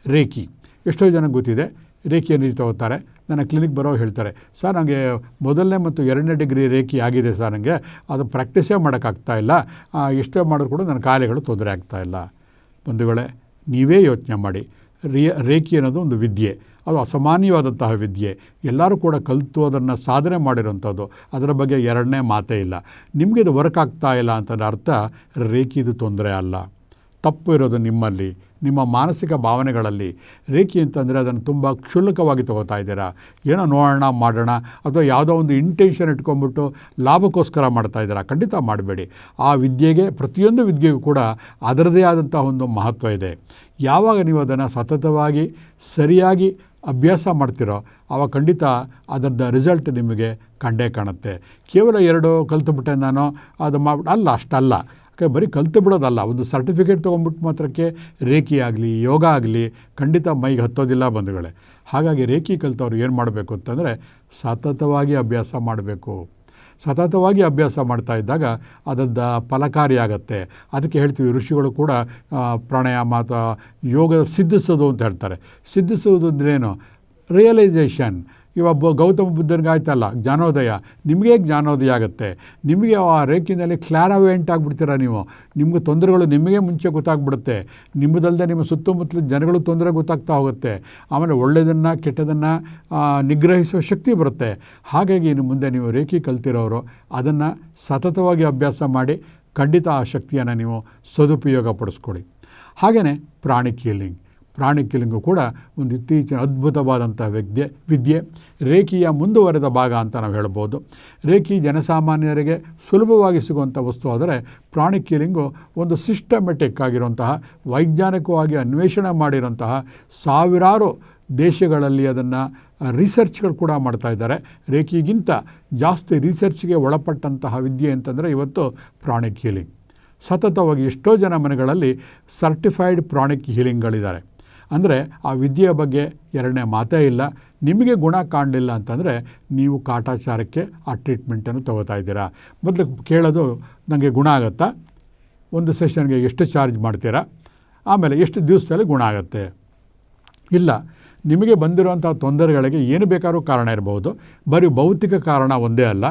ರೇಖಿ ಎಷ್ಟೋ ಜನಕ್ಕೆ ಗೊತ್ತಿದೆ. ರೇಖಿಯನ್ನು ತಗೋತಾರೆ, ನನ್ನ ಕ್ಲಿನಿಕ್ ಬರೋ ಹೇಳ್ತಾರೆ, ಸರ್ ನನಗೆ 1ನೇ ಮತ್ತು 2ನೇ ಡಿಗ್ರಿ ರೇಖಿ ಆಗಿದೆ ಸರ್, ನನಗೆ ಅದು ಪ್ರಾಕ್ಟೀಸೇ ಮಾಡೋಕ್ಕಾಗ್ತಾಯಿಲ್ಲ, ಎಷ್ಟೇ ಮಾಡಿದ್ರು ಕೂಡ ನನ್ನ ಕಾಯಿಲೆಗಳು ತೊಂದರೆ ಆಗ್ತಾಯಿಲ್ಲ. ಬಂಧುಗಳೇ, ನೀವೇ ಯೋಚನೆ ಮಾಡಿ. ರೇಖಿ ಅನ್ನೋದು ಒಂದು ವಿದ್ಯೆ, ಅದು ಅಸಾಮಾನ್ಯವಾದಂತಹ ವಿದ್ಯೆ. ಎಲ್ಲರೂ ಕೂಡ ಕಲಿತು ಅದನ್ನು ಸಾಧನೆ ಮಾಡಿರೋಂಥದ್ದು. ಅದರ ಬಗ್ಗೆ 2ನೇ ಮಾತೇ ಇಲ್ಲ. ನಿಮಗೆ ಇದು ವರ್ಕ್ ಆಗ್ತಾ ಇಲ್ಲ ಅಂತಂದ್ರೆ ಅರ್ಥ ರೇಖಿದು ತೊಂದರೆ ಅಲ್ಲ. ತಪ್ಪು ಇರೋದು ನಿಮ್ಮಲ್ಲಿ, ನಿಮ್ಮ ಮಾನಸಿಕ ಭಾವನೆಗಳಲ್ಲಿ. ರೇಖಿ ಅಂತಂದರೆ ಅದನ್ನು ತುಂಬ ಕ್ಷುಲ್ಲಕವಾಗಿ ತೊಗೋತಾ ಇದ್ದೀರಾ. ಏನೋ ನೋಡೋಣ ಮಾಡೋಣ ಅಥವಾ ಯಾವುದೋ ಒಂದು ಇಂಟೆನ್ಷನ್ ಇಟ್ಕೊಂಡ್ಬಿಟ್ಟು ಲಾಭಕ್ಕೋಸ್ಕರ ಮಾಡ್ತಾಯಿದ್ದೀರಾ. ಖಂಡಿತ ಮಾಡಬೇಡಿ. ಆ ವಿದ್ಯೆಗೆ, ಪ್ರತಿಯೊಂದು ವಿದ್ಯೆಗೂ ಕೂಡ ಅದರದೇ ಆದಂಥ ಒಂದು ಮಹತ್ವ ಇದೆ. ಯಾವಾಗ ನೀವು ಅದನ್ನು ಸತತವಾಗಿ ಸರಿಯಾಗಿ ಅಭ್ಯಾಸ ಮಾಡ್ತಿರೋ ಆವಾಗ ಖಂಡಿತ ಅದರ ರಿಸಲ್ಟ್ ನಿಮಗೆ ಕಂಡೇ ಕಾಣುತ್ತೆ. ಕೇವಲ 2 ಕಲ್ತುಬಿಟ್ಟೆ ನಾನು ಅದು ಮಾಡ್ಬಿಟ್ಟು ಅಲ್ಲ, ಅಷ್ಟಲ್ಲ. ಬರೀ ಕಲ್ತು ಬಿಡೋದಲ್ಲ, ಒಂದು ಸರ್ಟಿಫಿಕೇಟ್ ತೊಗೊಂಡ್ಬಿಟ್ಟು ಮಾತ್ರಕ್ಕೆ ರೇಖಿ ಆಗಲಿ, ಯೋಗ ಆಗಲಿ ಖಂಡಿತ ಮೈಗೆ ಹತ್ತೋದಿಲ್ಲ ಬಂಧುಗಳೇ. ಹಾಗಾಗಿ ರೇಖಿ ಕಲ್ತವ್ರು ಏನು ಮಾಡಬೇಕು ಅಂತಂದರೆ ಸತತವಾಗಿ ಅಭ್ಯಾಸ ಮಾಡಬೇಕು. ಸತತವಾಗಿ ಅಭ್ಯಾಸ ಮಾಡ್ತಾ ಇದ್ದಾಗ ಅದರ ಫಲಕಾರಿಯಾಗತ್ತೆ. ಅದಕ್ಕೆ ಹೇಳ್ತೀವಿ, ಋಷಿಗಳು ಕೂಡ ಪ್ರಾಣಾಯಾಮ ಅಥವಾ ಯೋಗ ಸಿದ್ಧಿಸೋದು ಅಂತ ಹೇಳ್ತಾರೆ. ಸಿದ್ಧಿಸೋದು ಅಂದ್ರೇನು? ರಿಯಲೈಸೇಷನ್. ಇವಾಗ ಗೌತಮ ಬುದ್ಧನಿಗೆ ಆಯ್ತಲ್ಲ ಜ್ಞಾನೋದಯ, ನಿಮಗೆ ಜ್ಞಾನೋದಯ ಆಗುತ್ತೆ. ನಿಮಗೆ ಆ ರೇಖಿನಲ್ಲಿ ಕ್ಲಾರವೇಂಟ್ ಆಗಿಬಿಡ್ತೀರ ನೀವು. ನಿಮಗೆ ತೊಂದರೆಗಳು ನಿಮಗೆ ಮುಂಚೆ ಗೊತ್ತಾಗ್ಬಿಡುತ್ತೆ. ನಿಮ್ಮದಲ್ಲದೆ ನಿಮ್ಮ ಸುತ್ತಮುತ್ತಲ ಜನಗಳು ತೊಂದರೆ ಗೊತ್ತಾಗ್ತಾ ಹೋಗುತ್ತೆ. ಆಮೇಲೆ ಒಳ್ಳೆಯದನ್ನು ಕೆಟ್ಟದನ್ನು ನಿಗ್ರಹಿಸುವ ಶಕ್ತಿ ಬರುತ್ತೆ. ಹಾಗಾಗಿ ಇನ್ನು ಮುಂದೆ ನೀವು ರೇಖಿ ಕಲ್ತಿರೋರು ಅದನ್ನು ಸತತವಾಗಿ ಅಭ್ಯಾಸ ಮಾಡಿ ಖಂಡಿತ ಆ ಶಕ್ತಿಯನ್ನು ನೀವು ಸದುಪಯೋಗ ಪಡಿಸ್ಕೊಳ್ಳಿ. ಹಾಗೆಯೇ ಪ್ರಾಣಿಕ್ ಹೀಲಿಂಗ್. ಪ್ರಾಣಿಕ್ ಹೀಲಿಂಗು ಕೂಡ ಒಂದು ಇತ್ತೀಚಿನ ಅದ್ಭುತವಾದಂಥ ವಿದ್ಯೆ. ರೇಖಿಯ ಮುಂದುವರೆದ ಭಾಗ ಅಂತ ನಾವು ಹೇಳ್ಬೋದು. ರೇಖಿ ಜನಸಾಮಾನ್ಯರಿಗೆ ಸುಲಭವಾಗಿ ಸಿಗುವಂಥ ವಸ್ತು ಆದರೆ ಪ್ರಾಣಿಕ್ ಹೀಲಿಂಗು ಒಂದು ಸಿಸ್ಟಮೆಟಿಕ್ ಆಗಿರುವಂತಹ, ವೈಜ್ಞಾನಿಕವಾಗಿ ಅನ್ವೇಷಣೆ ಮಾಡಿರುವಂತಹ, ಸಾವಿರಾರು ದೇಶಗಳಲ್ಲಿ ಅದನ್ನು ರಿಸರ್ಚ್ಗಳು ಕೂಡ ಮಾಡ್ತಾ ಇದ್ದಾರೆ. ರೇಖಿಗಿಂತ ಜಾಸ್ತಿ ರಿಸರ್ಚ್ಗೆ ಒಳಪಟ್ಟಂತಹ ವಿದ್ಯೆ ಅಂತಂದರೆ ಇವತ್ತು ಪ್ರಾಣಿಕ್ ಹೀಲಿಂಗ್. ಸತತವಾಗಿ ಎಷ್ಟೋ ಜನ ಮನೆಗಳಲ್ಲಿ ಸರ್ಟಿಫೈಡ್ ಪ್ರಾಣಿಕ್ ಹೀಲಿಂಗ್ಗಳಿದ್ದಾರೆ. ಅಂದರೆ ಆ ವಿದ್ಯೆಯ ಬಗ್ಗೆ 2ನೇ ಮಾತೇ ಇಲ್ಲ. ನಿಮಗೆ ಗುಣ ಕಾಣಲಿಲ್ಲ ಅಂತಂದರೆ ನೀವು ಕಾಟಾಚಾರಕ್ಕೆ ಆ ಟ್ರೀಟ್ಮೆಂಟನ್ನು ತೊಗೋತಾ ಇದ್ದೀರಾ. ಮೊದಲು ಕೇಳೋದು, ನನಗೆ ಗುಣ ಆಗುತ್ತಾ, ಒಂದು ಸೆಷನ್ಗೆ ಎಷ್ಟು ಚಾರ್ಜ್ ಮಾಡ್ತೀರಾ, ಆಮೇಲೆ ಎಷ್ಟು ದಿವಸದಲ್ಲಿ ಗುಣ ಆಗುತ್ತೆ. ಇಲ್ಲ, ನಿಮಗೆ ಬಂದಿರುವಂಥ ತೊಂದರೆಗಳಿಗೆ ಏನು ಬೇಕಾದ್ರೂ ಕಾರಣ ಇರಬಹುದು. ಬರೀ ಭೌತಿಕ ಕಾರಣ ಒಂದೇ ಅಲ್ಲ,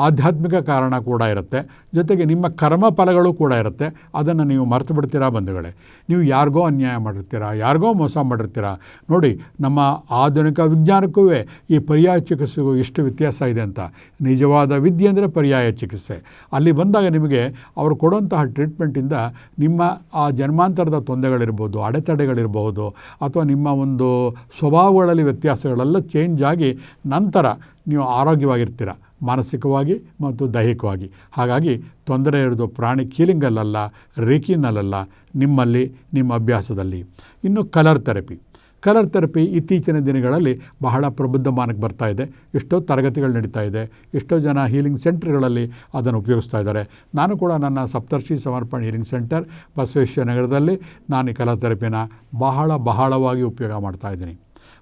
ಆಧ್ಯಾತ್ಮಿಕ ಕಾರಣ ಕೂಡ ಇರುತ್ತೆ, ಜೊತೆಗೆ ನಿಮ್ಮ ಕರ್ಮ ಫಲಗಳು ಕೂಡ ಇರುತ್ತೆ. ಅದನ್ನು ನೀವು ಮರೆತು ಬಿಡ್ತೀರಾ ಬಂಧುಗಳೇ. ನೀವು ಯಾರಿಗೋ ಅನ್ಯಾಯ ಮಾಡಿರ್ತೀರಾ, ಯಾರಿಗೋ ಮೋಸ ಮಾಡಿರ್ತೀರಾ. ನೋಡಿ, ನಮ್ಮ ಆಧುನಿಕ ವಿಜ್ಞಾನಕ್ಕೂ ಈ ಪರ್ಯಾಯ ಚಿಕಿತ್ಸೆಗೂ ಎಷ್ಟು ವ್ಯತ್ಯಾಸ ಇದೆ ಅಂತ. ನಿಜವಾದ ವಿದ್ಯೆ ಅಂದರೆ ಪರ್ಯಾಯ ಚಿಕಿತ್ಸೆ. ಅಲ್ಲಿ ಬಂದಾಗ ನಿಮಗೆ ಅವರು ಕೊಡುವಂತಹ ಟ್ರೀಟ್ಮೆಂಟಿಂದ ನಿಮ್ಮ ಆ ಜನ್ಮಾಂತರದ ತೊಂದರೆಗಳಿರ್ಬೋದು, ಅಡೆತಡೆಗಳಿರಬಹುದು, ಅಥವಾ ನಿಮ್ಮ ಒಂದು ಸ್ವಭಾವಗಳಲ್ಲಿ ವ್ಯತ್ಯಾಸಗಳೆಲ್ಲ ಚೇಂಜ್ ಆಗಿ ನಂತರ ನೀವು ಆರೋಗ್ಯವಾಗಿರ್ತೀರ, ಮಾನಸಿಕವಾಗಿ ಮತ್ತು ದೈಹಿಕವಾಗಿ. ಹಾಗಾಗಿ ತೊಂದರೆ ಇರೋದು ಪ್ರಾಣಿಕ್ ಹೀಲಿಂಗಲ್ಲ, ರೇಖಿನಲ್ಲ, ನಿಮ್ಮಲ್ಲಿ, ನಿಮ್ಮ ಅಭ್ಯಾಸದಲ್ಲಿ. ಇನ್ನು ಕಲರ್ ಥೆರಪಿ ಇತ್ತೀಚಿನ ದಿನಗಳಲ್ಲಿ ಬಹಳ ಪ್ರಬುದ್ಧಮಾನಕ್ಕೆ ಬರ್ತಾ ಇದೆ. ಎಷ್ಟೋ ತರಗತಿಗಳು ನಡೀತಾ ಇದೆ, ಎಷ್ಟೋ ಜನ ಹೀಲಿಂಗ್ ಸೆಂಟರ್ಗಳಲ್ಲಿ ಅದನ್ನು ಉಪಯೋಗಿಸ್ತಾ ಇದ್ದಾರೆ. ನಾನು ಕೂಡ ನನ್ನ ಸಪ್ತರ್ಷಿ ಸಮರ್ಪಣೆ ಹೀಲಿಂಗ್ ಸೆಂಟರ್ ಬಸವೇಶ್ವರ ನಗರದಲ್ಲಿ ನಾನು ಈ ಕಲರ್ ಥೆರಪಿನ ಬಹಳವಾಗಿ ಉಪಯೋಗ ಮಾಡ್ತಾಯಿದ್ದೀನಿ.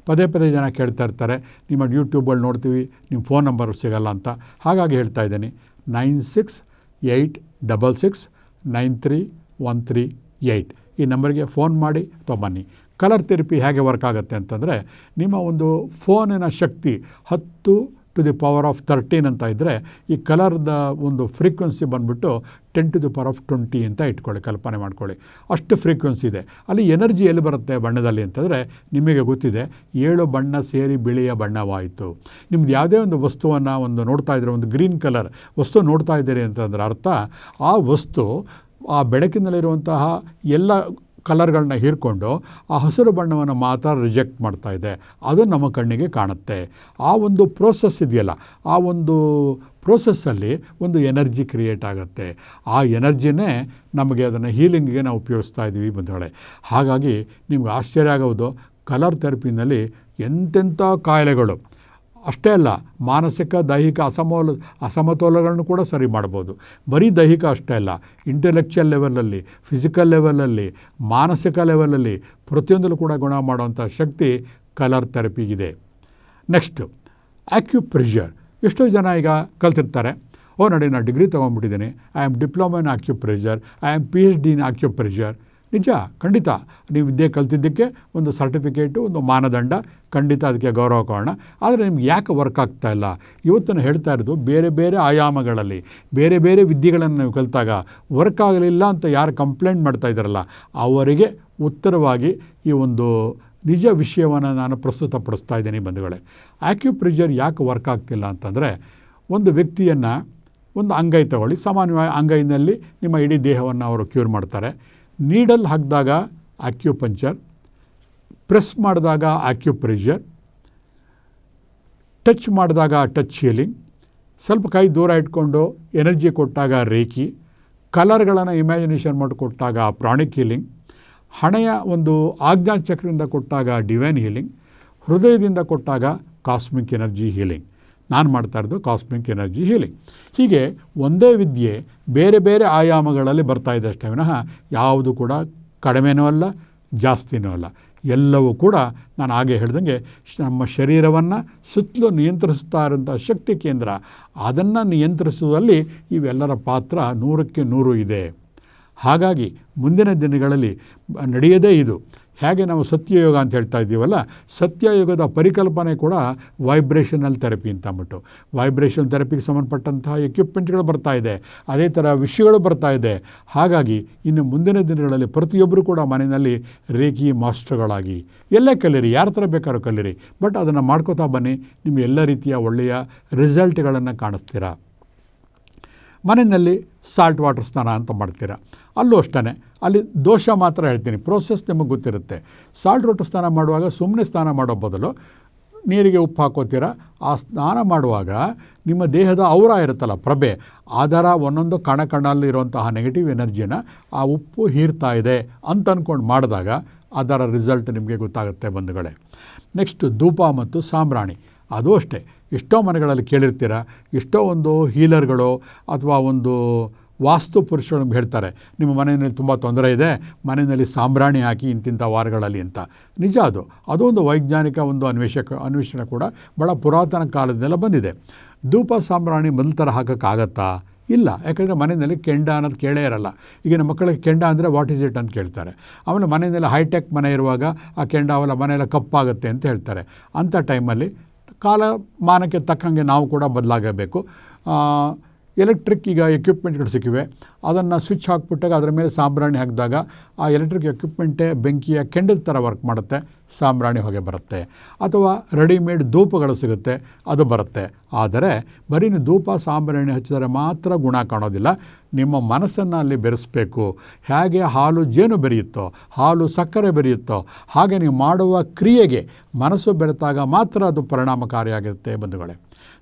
ಪದೇ ಜನ ಕೇಳ್ತಾ ಇರ್ತಾರೆ, ನಿಮ್ಮ ಯೂಟ್ಯೂಬಲ್ಲಿ ನೋಡ್ತೀವಿ, ನಿಮ್ಮ ಫೋನ್ ನಂಬರ್ ಸಿಗಲ್ಲ ಅಂತ. ಹಾಗಾಗಿ ಹೇಳ್ತಾ ಇದ್ದೀನಿ, 9686693138 ಈ ನಂಬರ್ಗೆ ಫೋನ್ ಮಾಡಿ ಬನ್ನಿ. ಕಲರ್ ಥೆರಪಿ ಹೇಗೆ ವರ್ಕ್ ಆಗುತ್ತೆ ಅಂತಂದರೆ, ನಿಮ್ಮ ಒಂದು ಫೋನಿನ ಶಕ್ತಿ 10⁻13 ಅಂತ ಇದ್ದರೆ, ಈ ಕಲರ್ದ ಒಂದು ಫ್ರೀಕ್ವೆನ್ಸಿ ಬಂದುಬಿಟ್ಟು 10⁻20 ಅಂತ ಇಟ್ಕೊಳ್ಳಿ, ಕಲ್ಪನೆ ಮಾಡ್ಕೊಳ್ಳಿ. ಅಷ್ಟು ಫ್ರೀಕ್ವೆನ್ಸಿ ಇದೆ. ಅಲ್ಲಿ ಎನರ್ಜಿ ಎಲ್ಲಿ ಬರುತ್ತೆ ಬಣ್ಣದಲ್ಲಿ ಅಂತಂದರೆ, ನಿಮಗೆ ಗೊತ್ತಿದೆ, 7 ಬಣ್ಣ ಸೇರಿ ಬಿಳಿಯ ಬಣ್ಣವಾಯಿತು. ನಿಮ್ದು ಯಾವುದೇ ಒಂದು ವಸ್ತುವನ್ನು ನೋಡ್ತಾ ಇದ್ದರೆ, ಒಂದು ಗ್ರೀನ್ ಕಲರ್ ವಸ್ತು ನೋಡ್ತಾ ಇದ್ದೀರಿ ಅಂತಂದ್ರೆ ಅರ್ಥ, ಆ ವಸ್ತು ಆ ಬೆಳಕಿನಲ್ಲಿರುವಂತಹ ಎಲ್ಲ ಕಲರ್ಗಳನ್ನ ಹೀರ್ಕೊಂಡು ಆ ಹಸಿರು ಬಣ್ಣವನ್ನು ಮಾತ್ರ ರಿಜೆಕ್ಟ್ ಮಾಡ್ತಾ ಇದೆ. ಅದು ನಮ್ಮ ಕಣ್ಣಿಗೆ ಕಾಣುತ್ತೆ. ಆ ಒಂದು ಪ್ರೋಸೆಸ್ ಇದೆಯಲ್ಲ, ಆ ಒಂದು ಪ್ರೋಸೆಸ್ಸಲ್ಲಿ ಒಂದು ಎನರ್ಜಿ ಕ್ರಿಯೇಟ್ ಆಗುತ್ತೆ. ಆ ಎನರ್ಜಿನೇ ನಮಗೆ ಅದನ್ನು ಹೀಲಿಂಗಿಗೆ ನಾವು ಉಪಯೋಗಿಸ್ತಾ ಇದ್ದೀವಿ ಬಂಧುಗಳೇ. ಹಾಗಾಗಿ ನಿಮ್ಗೆ ಆಶ್ಚರ್ಯ ಆಗೋದು, ಕಲರ್ ಥೆರಪಿನಲ್ಲಿ ಎಂತೆಂಥ ಕಾಯಿಲೆಗಳು ಅಷ್ಟೇ ಅಲ್ಲ, ಮಾನಸಿಕ ದೈಹಿಕ ಅಸಮತೋಲಗಳನ್ನು ಕೂಡ ಸರಿ ಮಾಡ್ಬೋದು. ಬರೀ ದೈಹಿಕ ಅಷ್ಟೇ ಅಲ್ಲ, ಇಂಟೆಲೆಕ್ಚುಯಲ್ ಲೆವೆಲಲ್ಲಿ, ಫಿಸಿಕಲ್ ಲೆವೆಲಲ್ಲಿ, ಮಾನಸಿಕ ಲೆವೆಲಲ್ಲಿ ಪ್ರತಿಯೊಂದಲ್ಲೂ ಕೂಡ ಗುಣ ಮಾಡುವಂಥ ಶಕ್ತಿ ಕಲರ್ ಥೆರಪಿಗಿದೆ. Next acupressure. ಎಷ್ಟೋ ಜನ ಈಗ ಕಲ್ತಿರ್ತಾರೆ, ನೋಡಿ ನಾನು ಡಿಗ್ರಿ ತೊಗೊಂಡ್ಬಿಟ್ಟಿದ್ದೀನಿ, I am diploma in acupressure, I am PhD in acupressure. ನಿಜ, ಖಂಡಿತ ನೀವು ವಿದ್ಯೆ ಕಲ್ತಿದ್ದಕ್ಕೆ ಒಂದು ಸರ್ಟಿಫಿಕೇಟು, ಒಂದು ಮಾನದಂಡ, ಖಂಡಿತ ಅದಕ್ಕೆ ಗೌರವ ಕಾರಣ. ಆದರೆ ನಿಮ್ಗೆ ಯಾಕೆ ವರ್ಕ್ ಆಗ್ತಾ ಇಲ್ಲ? ಇವತ್ತು ನಾನು ಹೇಳ್ತಾ ಇರೋದು, ಬೇರೆ ಆಯಾಮಗಳಲ್ಲಿ ಬೇರೆ ವಿದ್ಯೆಗಳನ್ನು ನೀವು ಕಲಿತಾಗ ವರ್ಕ್ ಆಗಲಿಲ್ಲ ಅಂತ ಯಾರು ಕಂಪ್ಲೇಂಟ್ ಮಾಡ್ತಾ ಇದ್ದಾರಲ್ಲ, ಅವರಿಗೆ ಉತ್ತರವಾಗಿ ಈ ಒಂದು ನಿಜ ವಿಷಯವನ್ನು ನಾನು ಪ್ರಸ್ತುತಪಡಿಸ್ತಾ ಇದ್ದೀನಿ ಬಂಧುಗಳೇ. ಆಕ್ಯುಪ್ರೆಷರ್ ಯಾಕೆ ವರ್ಕ್ ಆಗ್ತಿಲ್ಲ ಅಂತಂದರೆ, ಒಂದು ವ್ಯಕ್ತಿಯನ್ನು ಒಂದು ಅಂಗೈ ತಗೊಳ್ಳಿ, ಸಾಮಾನ್ಯವಾಗಿ ಅಂಗೈನಲ್ಲಿ ನಿಮ್ಮ ಇಡೀ ದೇಹವನ್ನು ಅವರು ಕ್ಯೂರ್ ಮಾಡ್ತಾರೆ. ನೀಡಲ್ ಹಾಕಿದಾಗ ಆಕ್ಯುಪಂಚರ್, ಪ್ರೆಸ್ ಮಾಡಿದಾಗ ಆಕ್ಯುಪ್ರೆಷರ್, ಟಚ್ ಮಾಡಿದಾಗ ಟಚ್ ಹೀಲಿಂಗ್, ಸ್ವಲ್ಪ ಕೈ ದೂರ ಇಟ್ಕೊಂಡು ಎನರ್ಜಿ ಕೊಟ್ಟಾಗ ರೇಖಿ, ಕಲರ್ಗಳನ್ನು ಇಮ್ಯಾಜಿನೇಷನ್ ಮಾಡಿಕೊಟ್ಟಾಗ ಪ್ರಾಣಿಕ್ ಹೀಲಿಂಗ್, ಹಣೆಯ ಒಂದು ಆಜ್ಞಾಚಕ್ರದಿಂದ ಕೊಟ್ಟಾಗ ಡಿವೈನ್ ಹೀಲಿಂಗ್, ಹೃದಯದಿಂದ ಕೊಟ್ಟಾಗ ಕಾಸ್ಮಿಕ್ ಎನರ್ಜಿ ಹೀಲಿಂಗ್. ನಾನು ಮಾಡ್ತಾ ಇರೋದು ಕಾಸ್ಮಿಕ್ ಎನರ್ಜಿ ಹೀಲಿಂಗ್. ಹೀಗೆ ಒಂದೇ ವಿದ್ಯೆ ಬೇರೆ ಆಯಾಮಗಳಲ್ಲಿ ಬರ್ತಾ ಇದೆ ಅಷ್ಟೇ ವಿನಃ ಯಾವುದು ಕೂಡ ಕಡಿಮೆನೂ ಅಲ್ಲ, ಜಾಸ್ತಿನೂ ಅಲ್ಲ. ಎಲ್ಲವೂ ಕೂಡ ನಾನು ಹಾಗೆ ಹೇಳ್ದಂಗೆ ನಮ್ಮ ಶರೀರವನ್ನು ಸುತ್ತಲೂ ನಿಯಂತ್ರಿಸ್ತಾ ಇರೋಂಥ ಶಕ್ತಿ ಕೇಂದ್ರ. ಅದನ್ನು ನಿಯಂತ್ರಿಸುವಲ್ಲಿ ಇವೆಲ್ಲರ ಪಾತ್ರ 100ಕ್ಕೆ 100 ಇದೆ. ಹಾಗಾಗಿ ಮುಂದಿನ ದಿನಗಳಲ್ಲಿ ನಡೆಯದೇ ಇದು. ಹೇಗೆ ನಾವು ಸತ್ಯಯೋಗ ಅಂತ ಹೇಳ್ತಾ ಇದ್ದೀವಲ್ಲ, ಸತ್ಯಯೋಗದ ಪರಿಕಲ್ಪನೆ ಕೂಡ ವೈಬ್ರೇಷನಲ್ ಥೆರಪಿ ಅಂತ ಅಂದ್ಬಿಟ್ಟು, ವೈಬ್ರೇಷನ್ ಥೆರಪಿಗೆ ಸಂಬಂಧಪಟ್ಟಂತಹ ಎಕ್ವಿಪ್ಮೆಂಟ್ಗಳು ಬರ್ತಾ ಇದೆ, ಅದೇ ಥರ ವಿಷಯಗಳು ಬರ್ತಾ ಇದೆ. ಹಾಗಾಗಿ ಇನ್ನು ಮುಂದಿನ ದಿನಗಳಲ್ಲಿ ಪ್ರತಿಯೊಬ್ಬರು ಕೂಡ ಮನೆಯಲ್ಲಿ ರೇಖಿ ಮಾಸ್ಟರ್ಗಳಾಗಿ ಎಲ್ಲೇ ಕಲೀರಿ, ಯಾರ ಥರ ಬೇಕಾದ್ರೂ ಕಲೀರಿ, ಬಟ್ ಅದನ್ನು ಮಾಡ್ಕೋತಾ ಬನ್ನಿ, ನಿಮಗೆ ಎಲ್ಲ ರೀತಿಯ ಒಳ್ಳೆಯ ರಿಸಲ್ಟ್ಗಳನ್ನು ಕಾಣಿಸ್ತೀರಾ. ಮನೆಯಲ್ಲಿ ಸಾಲ್ಟ್ ವಾಟರ್ ಸ್ನಾನ ಅಂತ ಮಾಡ್ತೀರಾ, ಅಲ್ಲೂ ಅಷ್ಟೇ, ಅಲ್ಲಿ ದೋಷ ಮಾತ್ರ ಹೇಳ್ತೀನಿ, ಪ್ರೋಸೆಸ್ ನಿಮಗೆ ಗೊತ್ತಿರುತ್ತೆ. ಸಾಲ್ಟ್ ವಾಟರ್ ಸ್ನಾನ ಮಾಡುವಾಗ ಸುಮ್ಮನೆ ಸ್ನಾನ ಮಾಡೋ ಬದಲು ನೀರಿಗೆ ಉಪ್ಪು ಹಾಕೋತೀರ. ಆ ಸ್ನಾನ ಮಾಡುವಾಗ ನಿಮ್ಮ ದೇಹದ ಔರ ಇರುತ್ತಲ್ಲ, ಪ್ರಭೆ, ಅದರ ಒಂದೊಂದು ಕಣಕಣಲ್ಲಿರುವಂತಹ ನೆಗೆಟಿವ್ ಎನರ್ಜಿನ ಆ ಉಪ್ಪು ಹೀರ್ತಾ ಇದೆ ಅಂತ ಅಂದ್ಕೊಂಡು ಮಾಡಿದಾಗ ಅದರ ರಿಸಲ್ಟ್ ನಿಮಗೆ ಗೊತ್ತಾಗುತ್ತೆ ಬಂಧುಗಳೇ. ನೆಕ್ಸ್ಟ್ ಧೂಪ ಮತ್ತು ಸಾಂಬ್ರಾಣಿ. ಅದು ಅಷ್ಟೇ, ಎಷ್ಟೋ ಮನೆಗಳಲ್ಲಿ ಕೇಳಿರ್ತೀರ, ಎಷ್ಟೋ ಒಂದು ಹೀಲರ್ಗಳು ಅಥವಾ ಒಂದು ವಾಸ್ತು ಪುರುಷರು ನಮ್ಗೆ ಹೇಳ್ತಾರೆ, ನಿಮ್ಮ ಮನೆಯಲ್ಲಿ ತುಂಬ ತೊಂದರೆ ಇದೆ, ಮನೆಯಲ್ಲಿ ಸಾಂಬ್ರಾಣಿ ಹಾಕಿ ಇಂತಿಂಥ ವಾರಗಳಲ್ಲಿ ಅಂತ. ನಿಜ, ಅದು ಒಂದು ವೈಜ್ಞಾನಿಕ ಒಂದು ಅನ್ವೇಷಣೆ ಕೂಡ ಭಾಳ ಪುರಾತನ ಕಾಲದೆಲ್ಲ ಬಂದಿದೆ. ಧೂಪ ಸಾಂಬ್ರಾಣಿ ಮೊದಲ ಥರ ಹಾಕೋಕ್ಕಾಗತ್ತಾ? ಇಲ್ಲ, ಯಾಕಂದರೆ ಮನೆಯಲ್ಲಿ ಕೆಂಡ ಅನ್ನೋದು ಕೇಳೇ ಇರಲ್ಲ. ಈಗಿನ ಮಕ್ಕಳಿಗೆ ಕೆಂಡ ಅಂದರೆ ವಾಟ್ ಈಸ್ ಇಟ್ ಅಂತ ಕೇಳ್ತಾರೆ. ಆಮೇಲೆ ಮನೆಯಲ್ಲಿ ಹೈಟೆಕ್ ಮನೆ ಇರುವಾಗ ಆ ಕೆಂಡ ಅವೆಲ್ಲ ಮನೆಯೆಲ್ಲ ಕಪ್ಪಾಗುತ್ತೆ ಅಂತ ಹೇಳ್ತಾರೆ. ಅಂಥ ಟೈಮಲ್ಲಿ ಕಾಲಮಾನಕ್ಕೆ ತಕ್ಕಂಗೆ ನಾವು ಕೂಡ ಬದಲಾಗಬೇಕು. ಎಲೆಕ್ಟ್ರಿಕ್ ಈಗ ಎಕ್ವಿಪ್ಮೆಂಟ್ಗಳು ಸಿಕ್ಕಿವೆ, ಅದನ್ನು ಸ್ವಿಚ್ ಹಾಕ್ಬಿಟ್ಟಾಗ ಅದರ ಮೇಲೆ ಸಾಂಬ್ರಾಣಿ ಹಾಕಿದಾಗ ಆ ಎಲೆಕ್ಟ್ರಿಕ್ ಎಕ್ವಿಪ್ಮೆಂಟೇ ಬೆಂಕಿಯ ಕೆಂಡದ ಥರ ವರ್ಕ್ ಮಾಡುತ್ತೆ, ಸಾಂಬ್ರಾಣಿ ಹೊಗೆ ಬರುತ್ತೆ. ಅಥವಾ ರೆಡಿಮೇಡ್ ಧೂಪಗಳು ಸಿಗುತ್ತೆ, ಅದು ಬರುತ್ತೆ. ಆದರೆ ಬರೀ ಧೂಪ ಸಾಂಬ್ರಾಣಿ ಹಚ್ಚಿದರೆ ಮಾತ್ರ ಗುಣ ಕಾಣೋದಿಲ್ಲ. ನಿಮ್ಮ ಮನಸ್ಸನ್ನು ಅಲ್ಲಿ ಬೆರೆಸಬೇಕು. ಹೇಗೆ ಹಾಲು ಜೇನು ಬೆರೆಯುತ್ತೋ, ಹಾಲು ಸಕ್ಕರೆ ಬೆರೆಯುತ್ತೋ, ಹಾಗೆ ನೀವು ಮಾಡುವ ಕ್ರಿಯೆಗೆ ಮನಸ್ಸು ಬೆರೆತಾಗ ಮಾತ್ರ ಅದು ಪರಿಣಾಮಕಾರಿಯಾಗಿರುತ್ತೆ ಬಂಧುಗಳೇ.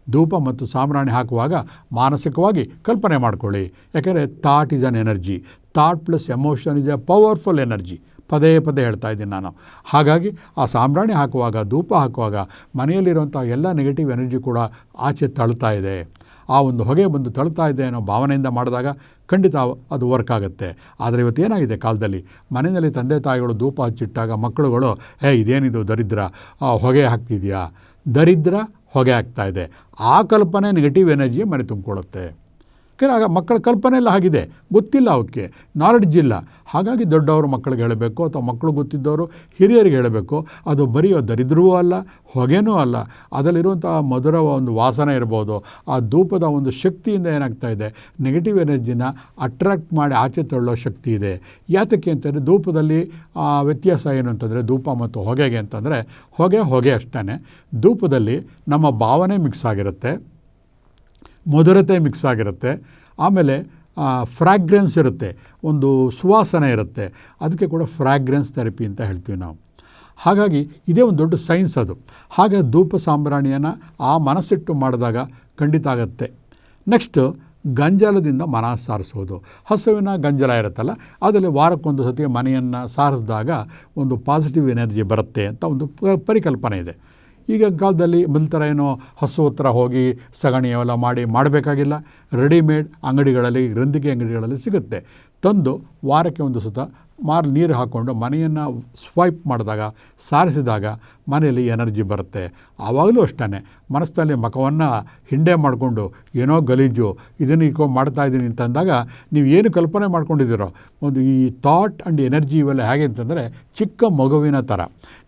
ಧೂಪ ಮತ್ತು ಸಾಂಬ್ರಾಣಿ ಹಾಕುವಾಗ ಮಾನಸಿಕವಾಗಿ ಕಲ್ಪನೆ ಮಾಡ್ಕೊಳ್ಳಿ. ಯಾಕೆಂದರೆ thought is an energy, thought plus emotion is A powerful energy. ಪದೇ ಪದೇ ಹೇಳ್ತಾ ಇದ್ದೀನಿ ನಾನು. ಹಾಗಾಗಿ ಆ ಸಾಂಬ್ರಾಣಿ ಹಾಕುವಾಗ, ಧೂಪ ಹಾಕುವಾಗ ಮನೆಯಲ್ಲಿರುವಂಥ ಎಲ್ಲ ನೆಗೆಟಿವ್ ಎನರ್ಜಿ ಕೂಡ ಆಚೆ ತಳ್ತಾ ಇದೆ. ಆ ಒಂದು ಹೊಗೆ ಬಂದು ತಳ್ತಾ ಇದೆ ಅನ್ನೋ ಭಾವನೆಯಿಂದ ಮಾಡಿದಾಗ ಖಂಡಿತ ಅದು ವರ್ಕ್ ಆಗುತ್ತೆ. ಆದರೆ ಇವತ್ತು ಏನಾಗಿದೆ ಕಾಲದಲ್ಲಿ, ಮನೆಯಲ್ಲಿ ತಂದೆ ತಾಯಿಗಳು ಧೂಪ ಹಚ್ಚಿಟ್ಟಾಗ ಮಕ್ಕಳುಗಳು ಇದೇನಿದು ದರಿದ್ರ, ಹೊಗೆ ಹಾಕ್ತಿದೆಯಾ, ದರಿದ್ರ ಹೊಗೆ ಆಗ್ತಾಯಿದೆ. ಆ ಕಲ್ಪನೆ ನೆಗೆಟಿವ್ ಎನರ್ಜಿ ಮನೆ ತುಂಬಿಕೊಳ್ಳುತ್ತೆ. ಯಾಕೆಂದರೆ ಆಗ ಮಕ್ಕಳ ಕಲ್ಪನೆ ಎಲ್ಲ ಆಗಿದೆ, ಗೊತ್ತಿಲ್ಲ, ಅವಕ್ಕೆ ನಾಲೆಡ್ಜ್ ಇಲ್ಲ. ಹಾಗಾಗಿ ದೊಡ್ಡವರು ಮಕ್ಕಳಿಗೆ ಹೇಳಬೇಕು, ಅಥವಾ ಮಕ್ಕಳು ಗೊತ್ತಿದ್ದವರು ಹಿರಿಯರಿಗೆ ಹೇಳಬೇಕು. ಅದು ಬರೀ ದರಿದ್ರವೂ ಅಲ್ಲ, ಹೊಗೆನೂ ಅಲ್ಲ, ಅದರಲ್ಲಿರುವಂಥ ಮಧುರ ಒಂದು ವಾಸನೆ ಇರ್ಬೋದು. ಆ ಧೂಪದ ಒಂದು ಶಕ್ತಿಯಿಂದ ಏನಾಗ್ತಾ ಇದೆ, ನೆಗೆಟಿವ್ ಎನರ್ಜಿನ ಅಟ್ರ್ಯಾಕ್ಟ್ ಮಾಡಿ ಆಚೆ ತಳ್ಳೋ ಶಕ್ತಿ ಇದೆ. ಯಾತಕ್ಕೆ ಅಂತಂದರೆ ಧೂಪದಲ್ಲಿ ವ್ಯತ್ಯಾಸ ಏನು ಅಂತಂದರೆ, ಧೂಪ ಮತ್ತು ಹೊಗೆಗೆ ಅಂತಂದರೆ, ಹೊಗೆ ಅಷ್ಟೇ. ಧೂಪದಲ್ಲಿ ನಮ್ಮ ಭಾವನೆ ಮಿಕ್ಸ್ ಆಗಿರುತ್ತೆ, ಮಧುರತೆ ಮಿಕ್ಸ್ ಆಗಿರುತ್ತೆ, ಆಮೇಲೆ ಫ್ರ್ಯಾಗ್ರೆನ್ಸ್ ಇರುತ್ತೆ, ಒಂದು ಸುವಾಸನೆ ಇರುತ್ತೆ. ಅದಕ್ಕೆ ಕೂಡ ಫ್ರ್ಯಾಗ್ರೆನ್ಸ್ ಥೆರಪಿ ಅಂತ ಹೇಳ್ತೀವಿ ನಾವು. ಹಾಗಾಗಿ ಇದೇ ಒಂದು ದೊಡ್ಡ ಸೈನ್ಸ್ ಅದು. ಹಾಗೆ ಧೂಪ ಸಾಂಬ್ರಾಣಿಯನ್ನು ಆ ಮನಸ್ಸಿಟ್ಟು ಮಾಡಿದಾಗ ಖಂಡಿತ ಆಗುತ್ತೆ. ನೆಕ್ಸ್ಟು ಗಂಜಲದಿಂದ ಮನ ಸಾರಿಸೋದು. ಹಸುವಿನ ಗಂಜಲ ಇರುತ್ತಲ್ಲ, ಅದರಲ್ಲಿ ವಾರಕ್ಕೊಂದು ಸತಿ ಮನೆಯನ್ನು ಸಾರಿಸಿದಾಗ ಒಂದು ಪಾಸಿಟಿವ್ ಎನರ್ಜಿ ಬರುತ್ತೆ ಅಂತ ಒಂದು ಪರಿಕಲ್ಪನೆ ಇದೆ. ಈಗ ಕಾಲದಲ್ಲಿ ಮೊದಲ ಏನೋ ಹಸು ಹತ್ರ ಹೋಗಿ ಸಗಣಿ ಅವೆಲ್ಲ ಮಾಡಬೇಕಾಗಿಲ್ಲ. ರೆಡಿಮೇಡ್ ಅಂಗಡಿಗಳಲ್ಲಿ, ಗ್ರಂಥಿಗೆ ಅಂಗಡಿಗಳಲ್ಲಿ ಸಿಗುತ್ತೆ. ತಂದು ವಾರಕ್ಕೆ ಒಂದು ಸತ ನೀರು ಹಾಕ್ಕೊಂಡು ಮನೆಯನ್ನು ಸ್ವೈಪ್ ಮಾಡಿದಾಗ, ಸಾರಿಸಿದಾಗ ಮನೆಯಲ್ಲಿ ಎನರ್ಜಿ ಬರುತ್ತೆ. ಆವಾಗಲೂ ಅಷ್ಟೇ ಮನಸ್ಸಿನಲ್ಲಿ ಮಖವನ್ನು ಹಿಂಡೆ ಮಾಡಿಕೊಂಡು ಏನೋ ಗಲೀಜು ಇದನ್ನು ಮಾಡ್ತಾಯಿದ್ದೀನಿ ಅಂತಂದಾಗ ನೀವು ಏನು ಕಲ್ಪನೆ ಮಾಡ್ಕೊಂಡಿದ್ದೀರೋ, ಒಂದು ಈ ಥಾಟ್ ಆ್ಯಂಡ್ ಎನರ್ಜಿ ಇವೆಲ್ಲ ಹೇಗೆ ಅಂತಂದರೆ ಚಿಕ್ಕ ಮಗುವಿನ ಥರ.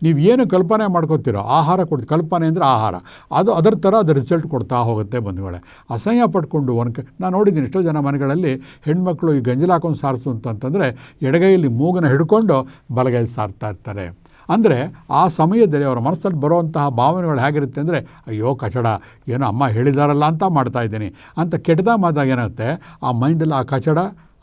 ನೀವು ಏನು ಕಲ್ಪನೆ ಮಾಡ್ಕೊತೀರೋ, ಆಹಾರ ಕಲ್ಪನೆ ಅಂದರೆ ಆಹಾರ, ಅದು ಅದರ ಥರ ಅದು ರಿಸಲ್ಟ್ ಕೊಡ್ತಾ ಹೋಗುತ್ತೆ ಬಂಧುಗಳೇ. ಅಸಹ್ಯ ಪಟ್ಕೊಂಡು ನಾನು ನೋಡಿದ್ದೀನಿ ಎಷ್ಟೋ ಜನ ಮನೆಗಳಲ್ಲಿ ಹೆಣ್ಮಕ್ಳು ಈ ಗಂಜಲ ಹಾಕೊಂಡು ಸಾರಿಸು ಅಂತಂದರೆ ಎಡಗೈಯಲ್ಲಿ ಮೂಗನ್ನು ಹಿಡ್ಕೊಂಡು ಬಲಗೈಲಿ ಸಾರ್ತಾ ಇರ್ತಾರೆ. ಅಂದರೆ ಆ ಸಮಯದಲ್ಲಿ ಅವರ ಮನಸ್ಸಲ್ಲಿ ಬರುವಂತಹ ಭಾವನೆಗಳು ಹೇಗಿರುತ್ತೆ ಅಂದರೆ, ಅಯ್ಯೋ ಕಚಡ, ಏನೋ ಅಮ್ಮ ಹೇಳಿದಾರಲ್ಲ ಅಂತ ಮಾಡ್ತಾಯಿದ್ದೀನಿ ಅಂತ ಕೆಟ್ಟದಾಗ ಮಾತಾಗ ಏನಾಗುತ್ತೆ, ಆ ಮೈಂಡಲ್ಲಿ ಆ ಕಚಡ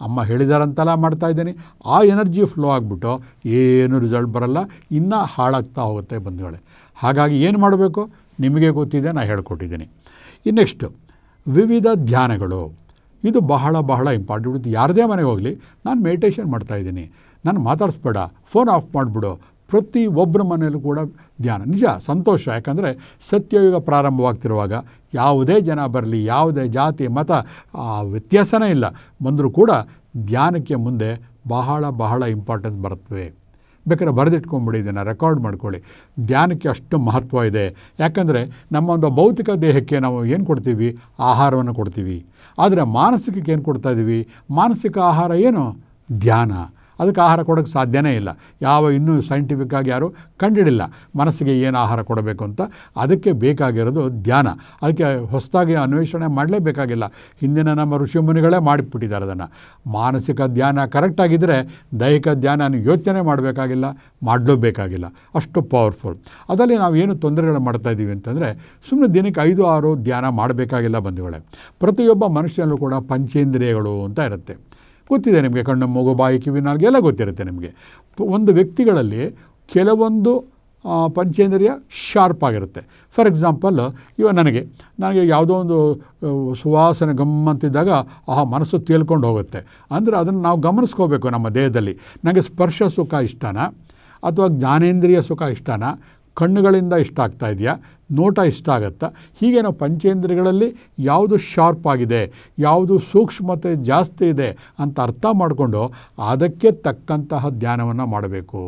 ಅಮ್ಮ ಹೇಳಿದಾರಂತೆಲ್ಲ ಮಾಡ್ತಾಯಿದ್ದೀನಿ, ಆ ಎನರ್ಜಿ ಫ್ಲೋ ಆಗಿಬಿಟ್ಟು ಏನು ರಿಸಲ್ಟ್ ಬರಲ್ಲ, ಇನ್ನೂ ಹಾಳಾಗ್ತಾ ಹೋಗುತ್ತೆ ಬಂಧುಗಳೇ. ಹಾಗಾಗಿ ಏನು ಮಾಡಬೇಕು ನಿಮಗೆ ಗೊತ್ತಿದೆ, ನಾನು ಹೇಳ್ಕೊಟ್ಟಿದ್ದೀನಿ. ಇನ್ನೆಕ್ಸ್ಟು ವಿವಿಧ ಧ್ಯಾನಗಳು, ಇದು ಬಹಳ ಬಹಳ ಇಂಪಾರ್ಟೆಂಟ್. ಯಾರದೇ ಮನೆಗೆ ಹೋಗಲಿ, ನಾನು ಮೆಡಿಟೇಷನ್ ಮಾಡ್ತಾಯಿದ್ದೀನಿ, ನಾನು ಮಾತಾಡಿಸ್ಬೇಡ, ಫೋನ್ ಆಫ್ ಮಾಡಿಬಿಡು. ಪ್ರತಿ ಒಬ್ಬರ ಮನೆಯಲ್ಲೂ ಕೂಡ ಧ್ಯಾನ. ನಿಜ ಸಂತೋಷ, ಯಾಕಂದರೆ ಸತ್ಯಯುಗ ಪ್ರಾರಂಭವಾಗ್ತಿರುವಾಗ ಯಾವುದೇ ಜನ ಬರಲಿ, ಯಾವುದೇ ಜಾತಿ ಮತ ವ್ಯತ್ಯಾಸನೇ ಇಲ್ಲ, ಬಂದರೂ ಕೂಡ ಧ್ಯಾನಕ್ಕೆ ಮುಂದೆ ಬಹಳ ಬಹಳ ಇಂಪಾರ್ಟೆನ್ಸ್ ಬರುತ್ತವೆ. ಬೇಕಾದ್ರೆ ಬರೆದಿಟ್ಕೊಂಡ್ಬಿಡಿ, ಇದನ್ನು ರೆಕಾರ್ಡ್ ಮಾಡ್ಕೊಳ್ಳಿ. ಧ್ಯಾನಕ್ಕೆ ಅಷ್ಟು ಮಹತ್ವ ಇದೆ. ಯಾಕಂದರೆ ನಮ್ಮ ಒಂದು ಭೌತಿಕ ದೇಹಕ್ಕೆ ನಾವು ಏನು ಕೊಡ್ತೀವಿ, ಆಹಾರವನ್ನು ಕೊಡ್ತೀವಿ. ಆದರೆ ಮಾನಸಿಕಕ್ಕೆ ಏನು ಕೊಡ್ತಾಯಿದ್ದೀವಿ, ಮಾನಸಿಕ ಆಹಾರ ಏನು, ಧ್ಯಾನ. ಅದಕ್ಕೆ ಆಹಾರ ಕೊಡೋಕ್ಕೆ ಸಾಧ್ಯನೇ ಇಲ್ಲ. ಇನ್ನೂ ಸೈಂಟಿಫಿಕ್ಕಾಗಿ ಯಾರೂ ಕಂಡುಹಿಡಿಲ್ಲ ಮನಸ್ಸಿಗೆ ಏನು ಆಹಾರ ಕೊಡಬೇಕು ಅಂತ. ಅದಕ್ಕೆ ಬೇಕಾಗಿರೋದು ಧ್ಯಾನ. ಅದಕ್ಕೆ ಹೊಸದಾಗಿ ಅನ್ವೇಷಣೆ ಮಾಡಲೇಬೇಕಾಗಿಲ್ಲ, ಹಿಂದಿನ ನಮ್ಮ ಋಷಿಮುನಿಗಳೇ ಮಾಡಿಬಿಟ್ಟಿದ್ದಾರೆ ಅದನ್ನು. ಮಾನಸಿಕ ಧ್ಯಾನ ಕರೆಕ್ಟಾಗಿದ್ದರೆ ದೈಹಿಕ ಧ್ಯಾನ ನೀವು ಯೋಚನೆ ಮಾಡಬೇಕಾಗಿಲ್ಲ, ಮಾಡಲೇಬೇಕಾಗಿಲ್ಲ, ಅಷ್ಟು ಪವರ್ಫುಲ್. ಅದರಲ್ಲಿ ನಾವು ಏನು ತೊಂದರೆಗಳು ಮಾಡ್ತಾಯಿದ್ದೀವಿ ಅಂತಂದರೆ, ಸುಮ್ಮನೆ ದಿನಕ್ಕೆ 5-6 ಧ್ಯಾನ ಮಾಡಬೇಕಾಗಿಲ್ಲ ಬಂಧುಗಳೇ. ಪ್ರತಿಯೊಬ್ಬ ಮನುಷ್ಯನಲ್ಲೂ ಕೂಡ ಪಂಚೇಂದ್ರಿಯಗಳು ಅಂತ ಇರುತ್ತೆ, ಗೊತ್ತಿದೆ ನಿಮಗೆ. ಕಣ್ಣು, ಮೂಗು, ಬಾಯಿ, ಕಿವಿ, ನಾಲ್ಗೆ ಎಲ್ಲ ಗೊತ್ತಿರುತ್ತೆ ನಿಮಗೆ. ಒಂದು ವ್ಯಕ್ತಿಗಳಲ್ಲಿ ಕೆಲವೊಂದು ಪಂಚೇಂದ್ರಿಯ ಶಾರ್ಪ್ ಆಗಿರುತ್ತೆ. ಫಾರ್ ಎಕ್ಸಾಂಪಲ್, ಇವಾಗ ನನಗೆ ಯಾವುದೋ ಒಂದು ಸುವಾಸನೆ ಗಮ್ಮಂತಿದ್ದಾಗ ಮನಸ್ಸು ತೇಲ್ಕೊಂಡು ಹೋಗುತ್ತೆ. ಅಂದರೆ ಅದನ್ನು ನಾವು ಗಮನಿಸ್ಕೋಬೇಕು ನಮ್ಮ ದೇಹದಲ್ಲಿ. ನನಗೆ ಸ್ಪರ್ಶ ಸುಖ ಇಷ್ಟನಾ, ಅಥವಾ ಜ್ಞಾನೇಂದ್ರಿಯ ಸುಖ ಇಷ್ಟನಾ, ಕಣ್ಣುಗಳಿಂದ ಇಷ್ಟ ಆಗ್ತಾ ಇದೆಯಾ, ನೋಟ ಇಷ್ಟ ಆಗುತ್ತಾ, ಹೀಗೆ ನಾವು ಪಂಚೇಂದ್ರಿಯಗಳಲ್ಲಿ ಯಾವುದು ಶಾರ್ಪ್ ಆಗಿದೆ, ಯಾವುದು ಸೂಕ್ಷ್ಮತೆ ಜಾಸ್ತಿ ಇದೆ ಅಂತ ಅರ್ಥ ಮಾಡಿಕೊಂಡು ಅದಕ್ಕೆ ತಕ್ಕಂತಹ ಧ್ಯಾನವನ್ನು ಮಾಡಬೇಕು.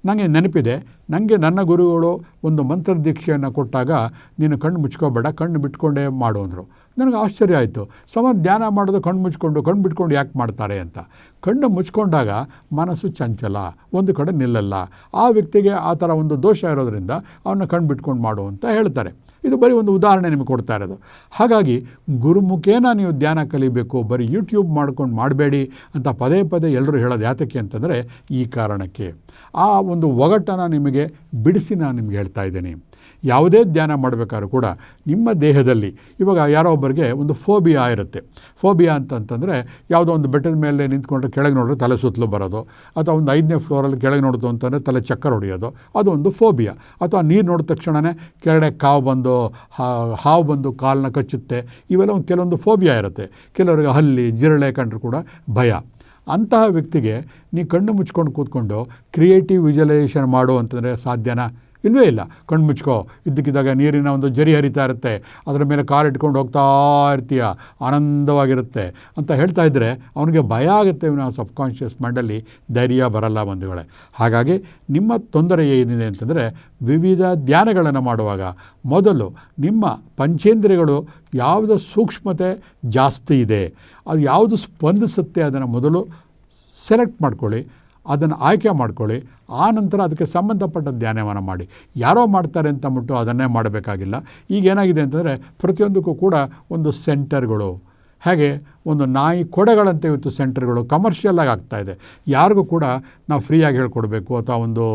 ನನಗೆ ನೆನಪಿದೆ, ನನಗೆ ನನ್ನ ಗುರುಗಳು ಒಂದು ಮಂತ್ರ ದೀಕ್ಷೆಯನ್ನು ಕೊಟ್ಟಾಗ, ನೀನು ಕಣ್ಣು ಮುಚ್ಕೋಬೇಡ, ಕಣ್ಣು ಬಿಟ್ಕೊಂಡೇ ಮಾಡು ಅಂದರು. ನನಗೆ ಆಶ್ಚರ್ಯ ಆಯಿತು. ಧ್ಯಾನ ಮಾಡೋದು ಕಣ್ಣು ಬಿಟ್ಕೊಂಡು ಯಾಕೆ ಮಾಡ್ತಾರೆ ಅಂತ. ಕಣ್ಣು ಮುಚ್ಕೊಂಡಾಗ ಮನಸ್ಸು ಚಂಚಲ, ಒಂದು ಕಡೆ ನಿಲ್ಲಲ್ಲ. ಆ ವ್ಯಕ್ತಿಗೆ ಆ ಥರ ಒಂದು ದೋಷ ಇರೋದರಿಂದ ಅವನ್ನ ಕಣ್ಣು ಬಿಟ್ಕೊಂಡು ಮಾಡು ಅಂತ ಹೇಳ್ತಾರೆ. ಇದು ಬರೀ ಒಂದು ಉದಾಹರಣೆ ನಿಮಗೆ ಕೊಡ್ತಾ ಇರೋದು. ಹಾಗಾಗಿ ಗುರುಮುಖೇನ ನೀವು ಧ್ಯಾನ ಕಲಿಬೇಕು, ಬರೀ ಯೂಟ್ಯೂಬ್ ಮಾಡ್ಕೊಂಡು ಮಾಡಬೇಡಿ ಅಂತ ಪದೇ ಪದೇ ಎಲ್ಲರೂ ಹೇಳೋದು ಯಾತಕ್ಕೆ ಅಂತಂದರೆ ಈ ಕಾರಣಕ್ಕೆ. ಆ ಒಂದು ಒಗಟನ್ನು ನಿಮಗೆ ಬಿಡಿಸಿ ನಾನು ನಿಮ್ಗೆ ಹೇಳ್ತಾ ಇದ್ದೀನಿ. ಯಾವುದೇ ಧ್ಯಾನ ಮಾಡಬೇಕಾದ್ರೂ ಕೂಡ ನಿಮ್ಮ ದೇಹದಲ್ಲಿ, ಇವಾಗ ಯಾರೋ ಒಬ್ಬರಿಗೆ ಒಂದು ಫೋಬಿಯಾ ಇರುತ್ತೆ. ಫೋಬಿಯಾ ಅಂತಂತಂದರೆ ಯಾವುದೋ ಒಂದು ಬೆಟ್ಟದ ಮೇಲೆ ನಿಂತ್ಕೊಂಡ್ರೆ ಕೆಳಗೆ ನೋಡಿದ್ರೆ ತಲೆ ಸುತ್ತಲೂ ಬರೋದು, ಅಥವಾ ಒಂದು 5ನೇ ಫ್ಲೋರಲ್ಲಿ ಕೆಳಗೆ ನೋಡೋದು ಅಂತಂದರೆ ತಲೆ ಚಕ್ಕರ್ ಹೊಡೆಯೋದು, ಅದು ಒಂದು ಫೋಬಿಯಾ. ಅಥವಾ ನೀರು ನೋಡಿದ ತಕ್ಷಣವೇ ಕೆಳಗಡೆ ಹಾವು ಬಂದು ಕಾಲನ್ನ ಕಚ್ಚುತ್ತೆ, ಇವೆಲ್ಲ ಒಂದು ಕೆಲವೊಂದು ಫೋಬಿಯಾ ಇರುತ್ತೆ. ಕೆಲವರಿಗೆ ಹಲ್ಲಿ ಜಿರಳೆ ಕಂಡ್ರೂ ಕೂಡ ಭಯ. ಅಂತಹ ವ್ಯಕ್ತಿಗೆ ನೀವು ಕಣ್ಣು ಮುಚ್ಕೊಂಡು ಕೂತ್ಕೊಂಡು ಕ್ರಿಯೇಟಿವ್ ವಿಜುವಲೈಸೇಷನ್ ಮಾಡು ಅಂತಂದರೆ ಸಾಧ್ಯನಾ? ಇಲ್ಲವೇ ಇಲ್ಲ. ಕಣ್ಣು ಮುಚ್ಕೋ, ಇದ್ದಕ್ಕಿದ್ದಾಗ ನೀರಿನ ಒಂದು ಜರಿ ಹರಿತಾ ಇರುತ್ತೆ, ಅದರ ಮೇಲೆ ಕಾಲಿಟ್ಕೊಂಡು ಹೋಗ್ತಾ ಇರ್ತೀಯ, ಆನಂದವಾಗಿರುತ್ತೆ ಅಂತ ಹೇಳ್ತಾ ಇದ್ದರೆ ಅವನಿಗೆ ಭಯ ಆಗುತ್ತೆ. ನಾವು ಸಬ್ಕಾನ್ಷಿಯಸ್ ಮೈಂಡಲ್ಲಿ ಧೈರ್ಯ ಬರಲ್ಲ ಬಂಧುಗಳೇ. ಹಾಗಾಗಿ ನಿಮ್ಮ ತೊಂದರೆ ಏನಿದೆ ಅಂತಂದರೆ, ವಿವಿಧ ಧ್ಯಾನಗಳನ್ನು ಮಾಡುವಾಗ ಮೊದಲು ನಿಮ್ಮ ಪಂಚೇಂದ್ರಿಯಗಳು ಯಾವುದು ಸೂಕ್ಷ್ಮತೆ ಜಾಸ್ತಿ ಇದೆ, ಅದು ಯಾವುದು ಸ್ಪಂದಿಸುತ್ತೆ ಅದನ್ನು ಮೊದಲು ಸೆಲೆಕ್ಟ್ ಮಾಡ್ಕೊಳ್ಳಿ, ಅದನ್ನು ಆಯ್ಕೆ ಮಾಡ್ಕೊಳ್ಳಿ. ಆ ನಂತರ ಅದಕ್ಕೆ ಸಂಬಂಧಪಟ್ಟ ಧ್ಯಾನವನ್ನು ಮಾಡಿ. ಯಾರೋ ಮಾಡ್ತಾರೆ ಅಂತ ಅಂದ್ಬಿಟ್ಟು ಅದನ್ನೇ ಮಾಡಬೇಕಾಗಿಲ್ಲ. ಈಗ ಏನಾಗಿದೆ ಅಂತಂದರೆ ಪ್ರತಿಯೊಂದಕ್ಕೂ ಕೂಡ ಒಂದು ಸೆಂಟರ್ಗಳು, ಹಾಗೆ ಒಂದು ನಾಯಿ ಕೊಡೆಗಳಂತೆ ಇವತ್ತು ಸೆಂಟರ್ಗಳು ಕಮರ್ಷಿಯಲ್ಲಾಗಿ ಆಗ್ತಾಯಿದೆ. ಯಾರಿಗೂ ಕೂಡ ನಾವು ಫ್ರೀಯಾಗಿ ಹೇಳ್ಕೊಡ್ಬೇಕು ಅಥವಾ ಒಂದು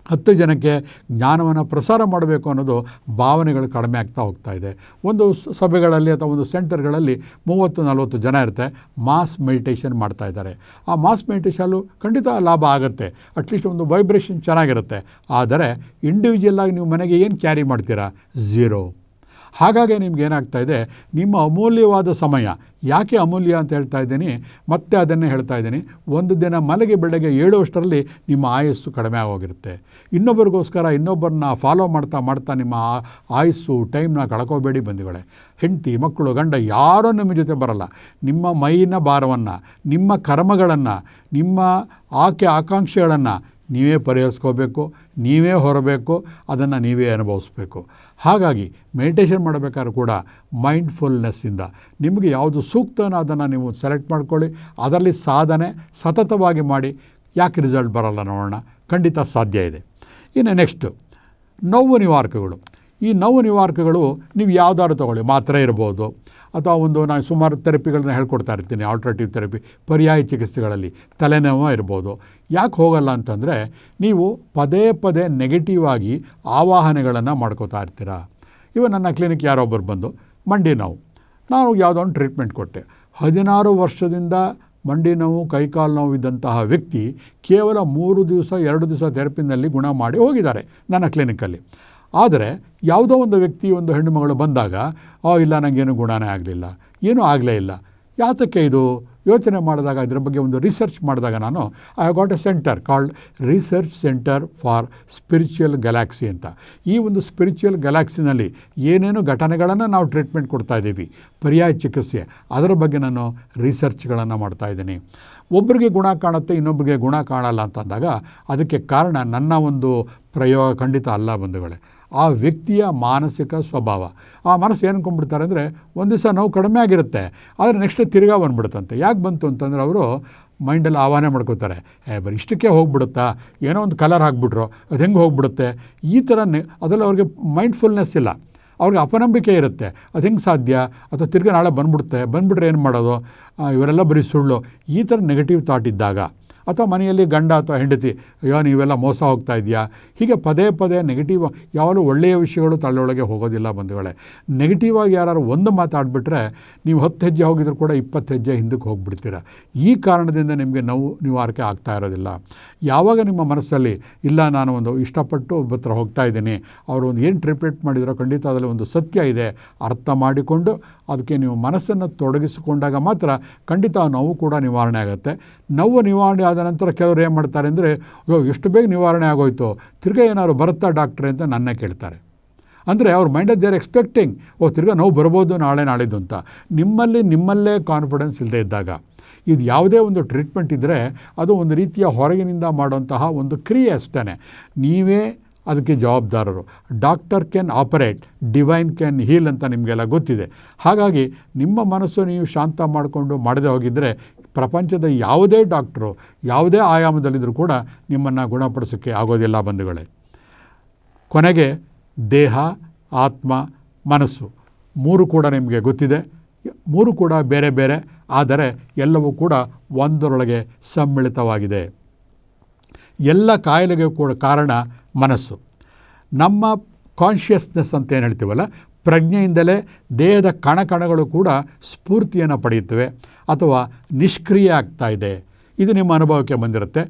10 ಜನಕ್ಕೆ ಜ್ಞಾನವನ್ನು ಪ್ರಸಾರ ಮಾಡಬೇಕು ಅನ್ನೋದು ಭಾವನೆಗಳು ಕಡಿಮೆ ಆಗ್ತಾ ಹೋಗ್ತಾ ಇದೆ. ಒಂದು ಸಭೆಗಳಲ್ಲಿ ಅಥವಾ ಒಂದು ಸೆಂಟರ್ಗಳಲ್ಲಿ 30-40 ಜನ ಇರುತ್ತೆ, ಮಾಸ್ ಮೆಡಿಟೇಷನ್ ಮಾಡ್ತಾ ಇದ್ದಾರೆ. ಆ ಮಾಸ್ ಮೆಡಿಟೇಷನ್ನು ಖಂಡಿತ ಲಾಭ ಆಗುತ್ತೆ, ಅಟ್ಲೀಸ್ಟ್ ಒಂದು ವೈಬ್ರೇಷನ್ ಚೆನ್ನಾಗಿರುತ್ತೆ. ಆದರೆ ಇಂಡಿವಿಜುವಲ್ಲಾಗಿ ನೀವು ಮನೆಗೆ ಏನು ಕ್ಯಾರಿ ಮಾಡ್ತೀರಾ? ಝೀರೋ. ಹಾಗಾಗಿ ನಿಮ್ಗೆ ಏನಾಗ್ತಾ ಇದೆ, ನಿಮ್ಮ ಅಮೂಲ್ಯವಾದ ಸಮಯ, ಯಾಕೆ ಅಮೂಲ್ಯ ಅಂತ ಹೇಳ್ತಾ ಇದ್ದೀನಿ, ಮತ್ತೆ ಅದನ್ನೇ ಹೇಳ್ತಾ ಇದ್ದೀನಿ, ಒಂದು ದಿನ ಮಲಗಿ ಬೆಳಗ್ಗೆ 7 ನಿಮ್ಮ ಆಯಸ್ಸು ಕಡಿಮೆ ಆಗೋಗಿರುತ್ತೆ. ಇನ್ನೊಬ್ಬರಿಗೋಸ್ಕರ ಇನ್ನೊಬ್ಬರನ್ನ ಫಾಲೋ ಮಾಡ್ತಾ ನಿಮ್ಮ ಆಯಸ್ಸು ಟೈಮ್ನ ಕಳ್ಕೋಬೇಡಿ ಬಂಧುಗಳೇ. ಹೆಂಡತಿ ಮಕ್ಕಳು ಗಂಡ ಯಾರೂ ನಿಮ್ಮ ಜೊತೆ ಬರಲ್ಲ. ನಿಮ್ಮ ಮೈನ ಭಾರವನ್ನು, ನಿಮ್ಮ ಕರ್ಮಗಳನ್ನು, ನಿಮ್ಮ ಆಕಾಂಕ್ಷೆಗಳನ್ನು ನೀವೇ ಪರಿಹರಿಸ್ಕೋಬೇಕು, ನೀವೇ ಹೊರಬೇಕು, ಅದನ್ನು ನೀವೇ ಅನುಭವಿಸ್ಬೇಕು. ಹಾಗಾಗಿ ಮೆಡಿಟೇಷನ್ ಮಾಡಬೇಕಾದ್ರೂ ಕೂಡ ಮೈಂಡ್ಫುಲ್ನೆಸ್ಸಿಂದ ನಿಮಗೆ ಯಾವುದು ಸೂಕ್ತನೋ ಅದನ್ನು ನೀವು ಸೆಲೆಕ್ಟ್ ಮಾಡ್ಕೊಳ್ಳಿ. ಅದರಲ್ಲಿ ಸಾಧನೆ ಸತತವಾಗಿ ಮಾಡಿ. ಯಾಕೆ ರಿಸಲ್ಟ್ ಬರಲ್ಲ ನೋಡೋಣ? ಖಂಡಿತ ಸಾಧ್ಯ ಇದೆ. ಇನ್ನು ನೆಕ್ಸ್ಟು ನೋವು ನಿವಾರಕಗಳು. ಈ ನೋವು ನಿವಾರಕಗಳು ನೀವು ಯಾವುದಾದ್ರು ತೊಗೊಳ್ಳಿ, ಮಾತ್ರೆ ಇರ್ಬೋದು, ಅಥವಾ ನಾನು ಸುಮಾರು ಥೆರಪಿಗಳನ್ನ ಹೇಳ್ಕೊಡ್ತಾ ಇರ್ತೀನಿ, ಆಲ್ಟರ್ನೇಟಿವ್ ಥೆರಪಿ, ಪರ್ಯಾಯ ಚಿಕಿತ್ಸೆಗಳಲ್ಲಿ ತಲೆನೋವು ಇರ್ಬೋದು. ಯಾಕೆ ಹೋಗಲ್ಲ ಅಂತಂದರೆ, ನೀವು ಪದೇ ಪದೇ ನೆಗೆಟಿವ್ ಆಗಿ ಆವಾಹನೆಗಳನ್ನು ಮಾಡ್ಕೋತಾ ಇರ್ತೀರ. ಇವಾಗ ನನ್ನ ಕ್ಲಿನಿಕ್ ಯಾರೊಬ್ಬರು ಬಂದು ಮಂಡಿ ನೋವು, ನಾನು ಯಾವುದೋ ಒಂದು ಟ್ರೀಟ್ಮೆಂಟ್ ಕೊಟ್ಟೆ. 16 ವರ್ಷದಿಂದ ಮಂಡಿ ನೋವು, ಕೈಕಾಲು ನೋವು ಇದ್ದಂತಹ ವ್ಯಕ್ತಿ ಕೇವಲ 3 ದಿವಸ 2 ದಿವಸ ಥೆರಪಿನಲ್ಲಿ ಗುಣ ಮಾಡಿ ಹೋಗಿದ್ದಾರೆ ನನ್ನ ಕ್ಲಿನಿಕಲ್ಲಿ. ಆದರೆ ಯಾವುದೋ ಒಂದು ವ್ಯಕ್ತಿ, ಒಂದು ಹೆಣ್ಣು ಮಗಳು ಬಂದಾಗ, ಇಲ್ಲ ನನಗೇನು ಗುಣನೇ ಆಗಲಿಲ್ಲ, ಏನೂ ಆಗಲೇ ಇಲ್ಲ. ಯಾತಕ್ಕೆ ಇದು ಯೋಚನೆ ಮಾಡಿದಾಗ, ಇದರ ಬಗ್ಗೆ ಒಂದು ರಿಸರ್ಚ್ ಮಾಡಿದಾಗ ನಾನು I have got A centre called research centre for spiritual Galaxy ಅಂತ. ಈ ಒಂದು ಸ್ಪಿರಿಚುವಲ್ ಗ್ಯಾಲಕ್ಸಿನಲ್ಲಿ ಏನೇನು ಘಟನೆಗಳನ್ನು ನಾವು ಟ್ರೀಟ್ಮೆಂಟ್ ಕೊಡ್ತಾ ಇದ್ದೀವಿ, ಪರ್ಯಾಯ ಚಿಕಿತ್ಸೆ, ಅದರ ಬಗ್ಗೆ ನಾನು ರಿಸರ್ಚ್ಗಳನ್ನು ಮಾಡ್ತಾಯಿದ್ದೀನಿ. ಒಬ್ಬರಿಗೆ ಗುಣ ಕಾಣುತ್ತೆ, ಇನ್ನೊಬ್ಬರಿಗೆ ಗುಣ ಕಾಣಲ್ಲ ಅಂತಂದಾಗ ಅದಕ್ಕೆ ಕಾರಣ ನನ್ನ ಒಂದು ಪ್ರಯೋಗ ಖಂಡಿತ ಅಲ್ಲ ಬಂಧುಗಳೇ. ಆ ವ್ಯಕ್ತಿಯ ಮಾನಸಿಕ ಸ್ವಭಾವ. ಆ ಮನಸ್ಸು ಏನು ಅಂದ್ಕೊಂಡ್ಬಿಡ್ತಾರೆ ಅಂದರೆ, ಒಂದು ದಿವಸ ನೋವು ಕಡಿಮೆ ಆಗಿರುತ್ತೆ, ಆದರೆ ನೆಕ್ಸ್ಟ್ ತಿರ್ಗಾ ಬಂದುಬಿಡುತ್ತಂತೆ. ಯಾಕೆ ಬಂತು ಅಂತಂದರೆ ಅವರು ಮೈಂಡಲ್ಲಿ ಆವಾಹನೆ ಮಾಡ್ಕೋತಾರೆ, ಬರೀ ಇಷ್ಟಕ್ಕೆ ಹೋಗ್ಬಿಡುತ್ತಾ, ಏನೋ ಒಂದು ಕಲರ್ ಹಾಕ್ಬಿಟ್ರು, ಅದು ಹೆಂಗೆ ಹೋಗ್ಬಿಡುತ್ತೆ, ಈ ಥರ ಅದರಲ್ಲಿ ಅವ್ರಿಗೆ ಮೈಂಡ್ಫುಲ್ನೆಸ್ ಇಲ್ಲ, ಅವ್ರಿಗೆ ಅಪನಂಬಿಕೆ ಇರುತ್ತೆ. ಅದು ಹೆಂಗೆ ಸಾಧ್ಯ, ಅಥವಾ ತಿರ್ಗಿ ನಾಳೆ ಬಂದುಬಿಟ್ರೆ ಏನು ಮಾಡೋದು, ಇವರೆಲ್ಲ ಬರೀ ಸುಳ್ಳು, ಈ ಥರ ನೆಗೆಟಿವ್ ಥಾಟ್ ಇದ್ದಾಗ, ಅಥವಾ ಮನೆಯಲ್ಲಿ ಗಂಡ ಅಥವಾ ಹೆಂಡತಿ, ಅಯ್ಯೋ ನೀವೆಲ್ಲ ಮೋಸ ಹೋಗ್ತಾ ಇದೆಯಾ, ಹೀಗೆ ಪದೇ ಪದೇ ನೆಗೆಟಿವ್, ಯಾವಾಗಲೂ ಒಳ್ಳೆಯ ವಿಷಯಗಳು ತಲೆಯೊಳಗೆ ಹೋಗೋದಿಲ್ಲ ಬಂಧುಗಳೇ. ನೆಗೆಟಿವ್ ಆಗಿ ಯಾರು ಒಂದು ಮಾತಾಡಿಬಿಟ್ರೆ ನೀವು 10 ಹೆಜ್ಜೆ ಹೋಗಿದ್ರು ಕೂಡ 20 ಹೆಜ್ಜೆ ಹಿಂದಕ್ಕೆ ಹೋಗಿಬಿಡ್ತೀರ. ಈ ಕಾರಣದಿಂದ ನಿಮಗೆ ನೋವು ನಿವಾರಕೆ ಆಗ್ತಾ ಇರೋದಿಲ್ಲ. ಯಾವಾಗ ನಿಮ್ಮ ಮನಸ್ಸಲ್ಲಿ ಇಲ್ಲ, ನಾನು ಒಂದು ಇಷ್ಟಪಟ್ಟು ಒಬ್ಬ ಹತ್ರ ಹೋಗ್ತಾ ಇದ್ದೀನಿ, ಅವರು ಒಂದು ಏನು ಟ್ರೀಟ್ಮೆಂಟ್ ಮಾಡಿದ್ರೋ ಖಂಡಿತ ಅದರಲ್ಲಿ ಒಂದು ಸತ್ಯ ಇದೆ, ಅರ್ಥ ಮಾಡಿಕೊಂಡು ಅದಕ್ಕೆ ನೀವು ಮನಸ್ಸನ್ನು ತೊಡಗಿಸಿಕೊಂಡಾಗ ಮಾತ್ರ ಖಂಡಿತ ನೋವು ಕೂಡ ನಿವಾರಣೆ ಆಗುತ್ತೆ. ನೋವು ನಿವಾರಣೆ ಆದ ನಂತರ ಕೆಲವರು ಏನು ಮಾಡ್ತಾರೆ ಅಂದರೆ, ಎಷ್ಟು ಬೇಗ ನಿವಾರಣೆ ಆಗೋಯ್ತು, ತಿರ್ಗಾ ಏನಾದ್ರು ಬರುತ್ತಾ ಡಾಕ್ಟ್ರೆ ಅಂತ ನನ್ನೇ ಕೇಳ್ತಾರೆ. ಅಂದರೆ ಅವ್ರ ಮೈಂಡಲ್ಲಿ ದೇ ಆರ್ ಎಕ್ಸ್ಪೆಕ್ಟಿಂಗ್, ತಿರ್ಗಾ ನೋವು ಬರ್ಬೋದು ನಾಳಿದ್ದು ಅಂತ. ನಿಮ್ಮಲ್ಲೇ ಕಾನ್ಫಿಡೆನ್ಸ್ ಇಲ್ಲದೆ ಇದ್ದಾಗ, ಇದು ಯಾವುದೇ ಒಂದು ಟ್ರೀಟ್ಮೆಂಟ್ ಇದ್ದರೆ ಅದು ಒಂದು ರೀತಿಯ ಹೊರಗಿನಿಂದ ಮಾಡುವಂತಹ ಒಂದು ಕ್ರಿಯೆ ಅಷ್ಟೇ. ನೀವೇ ಅದಕ್ಕೆ ಜವಾಬ್ದಾರರು. Doctor can operate, divine can heal ಅಂತ ನಿಮಗೆಲ್ಲ ಗೊತ್ತಿದೆ. ಹಾಗಾಗಿ ನಿಮ್ಮ ಮನಸ್ಸು ನೀವು ಶಾಂತ ಮಾಡಿಕೊಂಡು ಮಾಡದೆ ಹೋಗಿದ್ದರೆ ಪ್ರಪಂಚದ ಯಾವುದೇ ಡಾಕ್ಟ್ರು ಯಾವುದೇ ಆಯಾಮದಲ್ಲಿದ್ದರೂ ಕೂಡ ನಿಮ್ಮನ್ನು ಗುಣಪಡಿಸೋಕ್ಕೆ ಆಗೋದಿಲ್ಲ ಬಂಧುಗಳೇ. ಕೊನೆಗೆ ದೇಹ ಆತ್ಮ, ಮನಸ್ಸು 3 ಕೂಡ ನಿಮಗೆ ಗೊತ್ತಿದೆ. 3 ಕೂಡ ಬೇರೆ ಬೇರೆ, ಆದರೆ ಎಲ್ಲವೂ ಕೂಡ ಒಂದರೊಳಗೆ ಸಮ್ಮಿಳಿತವಾಗಿದೆ. ಎಲ್ಲ ಕಾಯಿಲೆಗೆ ಕೂಡ ಕಾರಣ ಮನಸ್ಸು. ನಮ್ಮ ಕಾನ್ಷಿಯಸ್ನೆಸ್ ಅಂತ ಏನು ಹೇಳ್ತೀವಲ್ಲ, ಪ್ರಜ್ಞೆಯಿಂದಲೇ ದೇಹದ ಕಣಕಣಗಳು ಕೂಡ ಸ್ಫೂರ್ತಿಯನ್ನು ಪಡೆಯುತ್ತವೆ ಅಥವಾ ನಿಷ್ಕ್ರಿಯ ಆಗ್ತಾ ಇದೆ. ಇದು ನಿಮ್ಮ ಅನುಭವಕ್ಕೆ ಬಂದಿರುತ್ತೆ.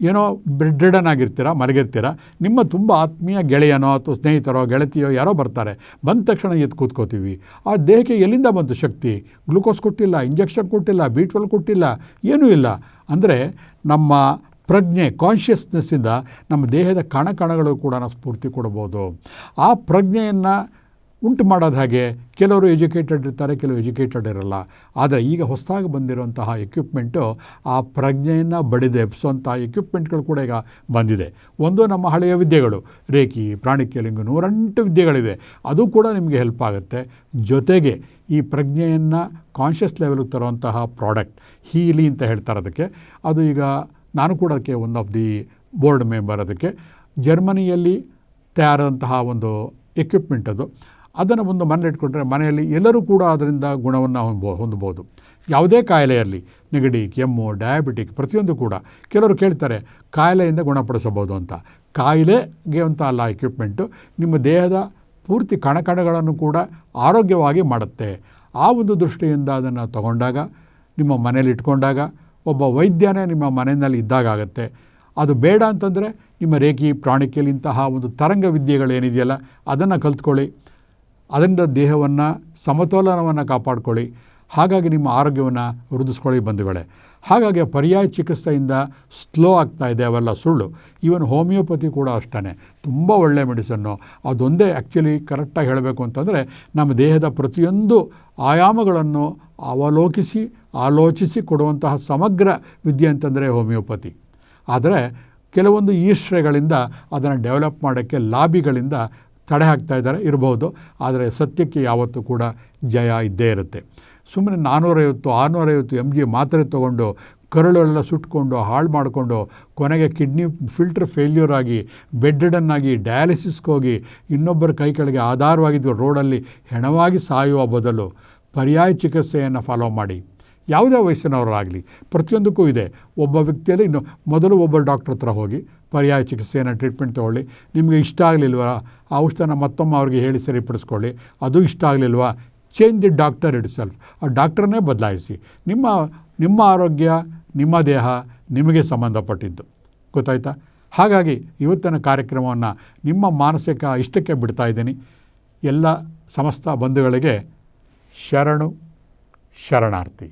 ಏನೋ ಬೆಡ್ ರಿಡನ್ ಆಗಿರ್ತೀರ, ಮಲಗಿರ್ತೀರ, ನಿಮ್ಮ ತುಂಬ ಆತ್ಮೀಯ ಗೆಳೆಯನೋ ಅಥವಾ ಸ್ನೇಹಿತರೋ ಗೆಳತಿಯೋ ಯಾರೋ ಬರ್ತಾರೆ. ಬಂದ ತಕ್ಷಣ ಎದ್ದು ಕೂತ್ಕೋತೀವಿ. ಆ ದೇಹಕ್ಕೆ ಎಲ್ಲಿಂದ ಬಂತು ಶಕ್ತಿ? ಗ್ಲೂಕೋಸ್ ಕೊಟ್ಟಿಲ್ಲ, ಇಂಜೆಕ್ಷನ್ ಕೊಟ್ಟಿಲ್ಲ, B12 ಕೊಟ್ಟಿಲ್ಲ, ಏನೂ ಇಲ್ಲ. ಅಂದರೆ ನಮ್ಮ ಪ್ರಜ್ಞೆ, ಕಾನ್ಷಿಯಸ್ನೆಸ್ಸಿಂದ ನಮ್ಮ ದೇಹದ ಕಣಕಣಗಳು ಕೂಡ ಸ್ಫೂರ್ತಿ ಕೊಡ್ಬೋದು. ಆ ಪ್ರಜ್ಞೆಯನ್ನು ಉಂಟು ಮಾಡೋದು ಹಾಗೆ. ಕೆಲವರು ಎಜುಕೇಟೆಡ್ ಇರ್ತಾರೆ, ಕೆಲವು ಎಜುಕೇಟೆಡ್ ಇರಲ್ಲ. ಆದರೆ ಈಗ ಹೊಸದಾಗಿ ಬಂದಿರುವಂತಹ ಎಕ್ವಿಪ್ಮೆಂಟು ಆ ಪ್ರಜ್ಞೆಯನ್ನು ಬಡಿದೆಬ್ಸೋಂಥ ಎಕ್ವಿಪ್ಮೆಂಟ್ಗಳು ಕೂಡ ಈಗ ಬಂದಿದೆ. ಒಂದು ನಮ್ಮ ಹಳೆಯ ವಿದ್ಯೆಗಳು, ರೇಖಿ, ಪ್ರಾಣಿಕ್ಯಲಿಂಗು, 108 ವಿದ್ಯೆಗಳಿವೆ. ಅದು ಕೂಡ ನಿಮಗೆ ಹೆಲ್ಪ್ ಆಗುತ್ತೆ. ಜೊತೆಗೆ ಈ ಪ್ರಜ್ಞೆಯನ್ನು ಕಾನ್ಷಿಯಸ್ ಲೆವೆಲ್ಗೆ ತರುವಂತಹ ಪ್ರಾಡಕ್ಟ್ ಹೀಲಿ ಅಂತ ಹೇಳ್ತಾರೆ ಅದಕ್ಕೆ. ಅದು ಈಗ ನಾನು ಕೂಡ ಅದಕ್ಕೆ one of the board member. ಅದಕ್ಕೆ ಜರ್ಮನಿಯಲ್ಲಿ ತಯಾರಾದಂತಹ ಒಂದು ಎಕ್ವಿಪ್ಮೆಂಟ್ ಅದು. ಅದನ್ನು ಒಂದು ಮನೇಲಿಟ್ಕೊಂಡ್ರೆ ಮನೆಯಲ್ಲಿ ಎಲ್ಲರೂ ಕೂಡ ಅದರಿಂದ ಗುಣವನ್ನು ಹೊಂದಬೋದು. ಯಾವುದೇ ಕಾಯಿಲೆ ಇರಲಿ, ನೆಗಡಿ, ಕೆಮ್ಮು, ಡಯಾಬಿಟಿಕ್, ಪ್ರತಿಯೊಂದು ಕೂಡ. ಕೆಲವರು ಕೇಳ್ತಾರೆ ಕಾಯಿಲೆಯಿಂದ ಗುಣಪಡಿಸಬಹುದು ಅಂತ. ಕಾಯಿಲೆಗೆ ಅಂತ ಅಲ್ಲ ಎಕ್ವಿಪ್ಮೆಂಟು, ನಿಮ್ಮ ದೇಹದ ಪೂರ್ತಿ ಕಣಕಣಗಳನ್ನು ಕೂಡ ಆರೋಗ್ಯವಾಗಿ ಮಾಡುತ್ತೆ. ಆ ಒಂದು ದೃಷ್ಟಿಯಿಂದ ಅದನ್ನು ತಗೊಂಡಾಗ, ನಿಮ್ಮ ಮನೇಲಿ ಇಟ್ಕೊಂಡಾಗ, ಒಬ್ಬ ವೈದ್ಯನೇ ನಿಮ್ಮ ಮನೆಯಲ್ಲಿ ಇದ್ದಾಗುತ್ತೆ. ಅದು ಬೇಡ ಅಂತಂದರೆ ನಿಮ್ಮ ರೇಖಿ, ಪ್ರಾಣಿಕ್ಯಲ್ ಇಂತಹ ಒಂದು ತರಂಗ ವಿದ್ಯೆಗಳೇನಿದೆಯಲ್ಲ ಅದನ್ನು ಕಲ್ತ್ಕೊಳ್ಳಿ. ಅದರಿಂದ ದೇಹವನ್ನು, ಸಮತೋಲನವನ್ನು ಕಾಪಾಡ್ಕೊಳ್ಳಿ. ಹಾಗಾಗಿ ನಿಮ್ಮ ಆರೋಗ್ಯವನ್ನು ವೃದ್ಧಿಸ್ಕೊಳ್ಳಿ ಬಂಧುಗಳೇ. ಹಾಗಾಗಿ ಪರ್ಯಾಯ ಚಿಕಿತ್ಸೆಯಿಂದ ಸ್ಲೋ ಆಗ್ತಾ ಇದೆ, ಅವೆಲ್ಲ ಸುಳ್ಳು. ಈವನ್ ಹೋಮಿಯೋಪತಿ ಕೂಡ ಅಷ್ಟೇ, ತುಂಬ ಒಳ್ಳೆಯ ಮೆಡಿಸನ್ನು. ಅದೊಂದೇ ಆ್ಯಕ್ಚುಲಿ ಕರೆಕ್ಟಾಗಿ ಹೇಳಬೇಕು ಅಂತಂದರೆ ನಮ್ಮ ದೇಹದ ಪ್ರತಿಯೊಂದು ಆಯಾಮಗಳನ್ನು ಅವಲೋಕಿಸಿ ಆಲೋಚಿಸಿ ಕೊಡುವಂತಹ ಸಮಗ್ರ ವಿದ್ಯೆ ಅಂತಂದರೆ ಹೋಮಿಯೋಪತಿ. ಆದರೆ ಕೆಲವೊಂದು ಈಶ್ವರಗಳಿಂದ ಅದನ್ನು ಡೆವಲಪ್ ಮಾಡೋಕ್ಕೆ ಲಾಬಿಗಳಿಂದ ತಡೆ ಹಾಕ್ತಾ ಇದ್ದಾರೆ ಇರ್ಬೋದು. ಆದರೆ ಸತ್ಯಕ್ಕೆ ಯಾವತ್ತೂ ಕೂಡ ಜಯ ಇದ್ದೇ ಇರುತ್ತೆ. ಸುಮ್ಮನೆ 450-650 mg ಮಾತ್ರೆ ತೊಗೊಂಡು ಕರುಳೆಲ್ಲ ಸುಟ್ಕೊಂಡು ಹಾಳು ಮಾಡಿಕೊಂಡು ಕೊನೆಗೆ ಕಿಡ್ನಿ ಫಿಲ್ಟರ್ ಫೇಲ್ಯೂರ್ ಆಗಿ ಬೆಡ್ ರಿಡನ್ ಆಗಿ ಡಯಾಲಿಸಿಸ್ಗೆ ಹೋಗಿ ಇನ್ನೊಬ್ಬರ ಕೈ ಕೆಳಗೆ ಆಧಾರವಾಗಿದ್ದು ರೋಡಲ್ಲಿ ಹೆಣವಾಗಿ ಸಾಯುವ ಬದಲು ಪರ್ಯಾಯ ಚಿಕಿತ್ಸೆಯನ್ನು ಫಾಲೋ ಮಾಡಿ. ಯಾವುದೇ ವಯಸ್ಸಿನವರಾಗಲಿ ಪ್ರತಿಯೊಂದಕ್ಕೂ ಇದೆ. ಒಬ್ಬ ವ್ಯಕ್ತಿಯಲ್ಲಿ ಮೊದಲು ಒಬ್ಬ ಡಾಕ್ಟ್ರ್ ಹತ್ರ ಹೋಗಿ ಪರ್ಯಾಯ ಚಿಕಿತ್ಸೆಯನ್ನು ಟ್ರೀಟ್ಮೆಂಟ್ ತೊಗೊಳ್ಳಿ. ನಿಮಗೆ ಇಷ್ಟ ಆಗಲಿಲ್ವಾ ಆ ಔಷಧನ ಮತ್ತೊಮ್ಮೆ ಅವ್ರಿಗೆ ಹೇಳಿ ಸರಿಪಡಿಸ್ಕೊಳ್ಳಿ. ಅದು ಇಷ್ಟ ಆಗಲಿಲ್ವಾ, change the doctor itself. ಆ ಡಾಕ್ಟ್ರನ್ನೇ ಬದಲಾಯಿಸಿ. ನಿಮ್ಮ ಆರೋಗ್ಯ, ನಿಮ್ಮ ದೇಹ ನಿಮಗೆ ಸಂಬಂಧಪಟ್ಟಿದ್ದು. ಗೊತ್ತಾಯ್ತಾ? ಹಾಗಾಗಿ ಇವತ್ತಿನ ಕಾರ್ಯಕ್ರಮವನ್ನು ನಿಮ್ಮ ಮಾನಸಿಕ ಇಷ್ಟಕ್ಕೆ ಬಿಡ್ತಾ ಇದ್ದೀನಿ. ಎಲ್ಲ ಸಮಸ್ತ ಬಂಧುಗಳಿಗೆ ಶರಣು ಶರಣಾರ್ಥಿ.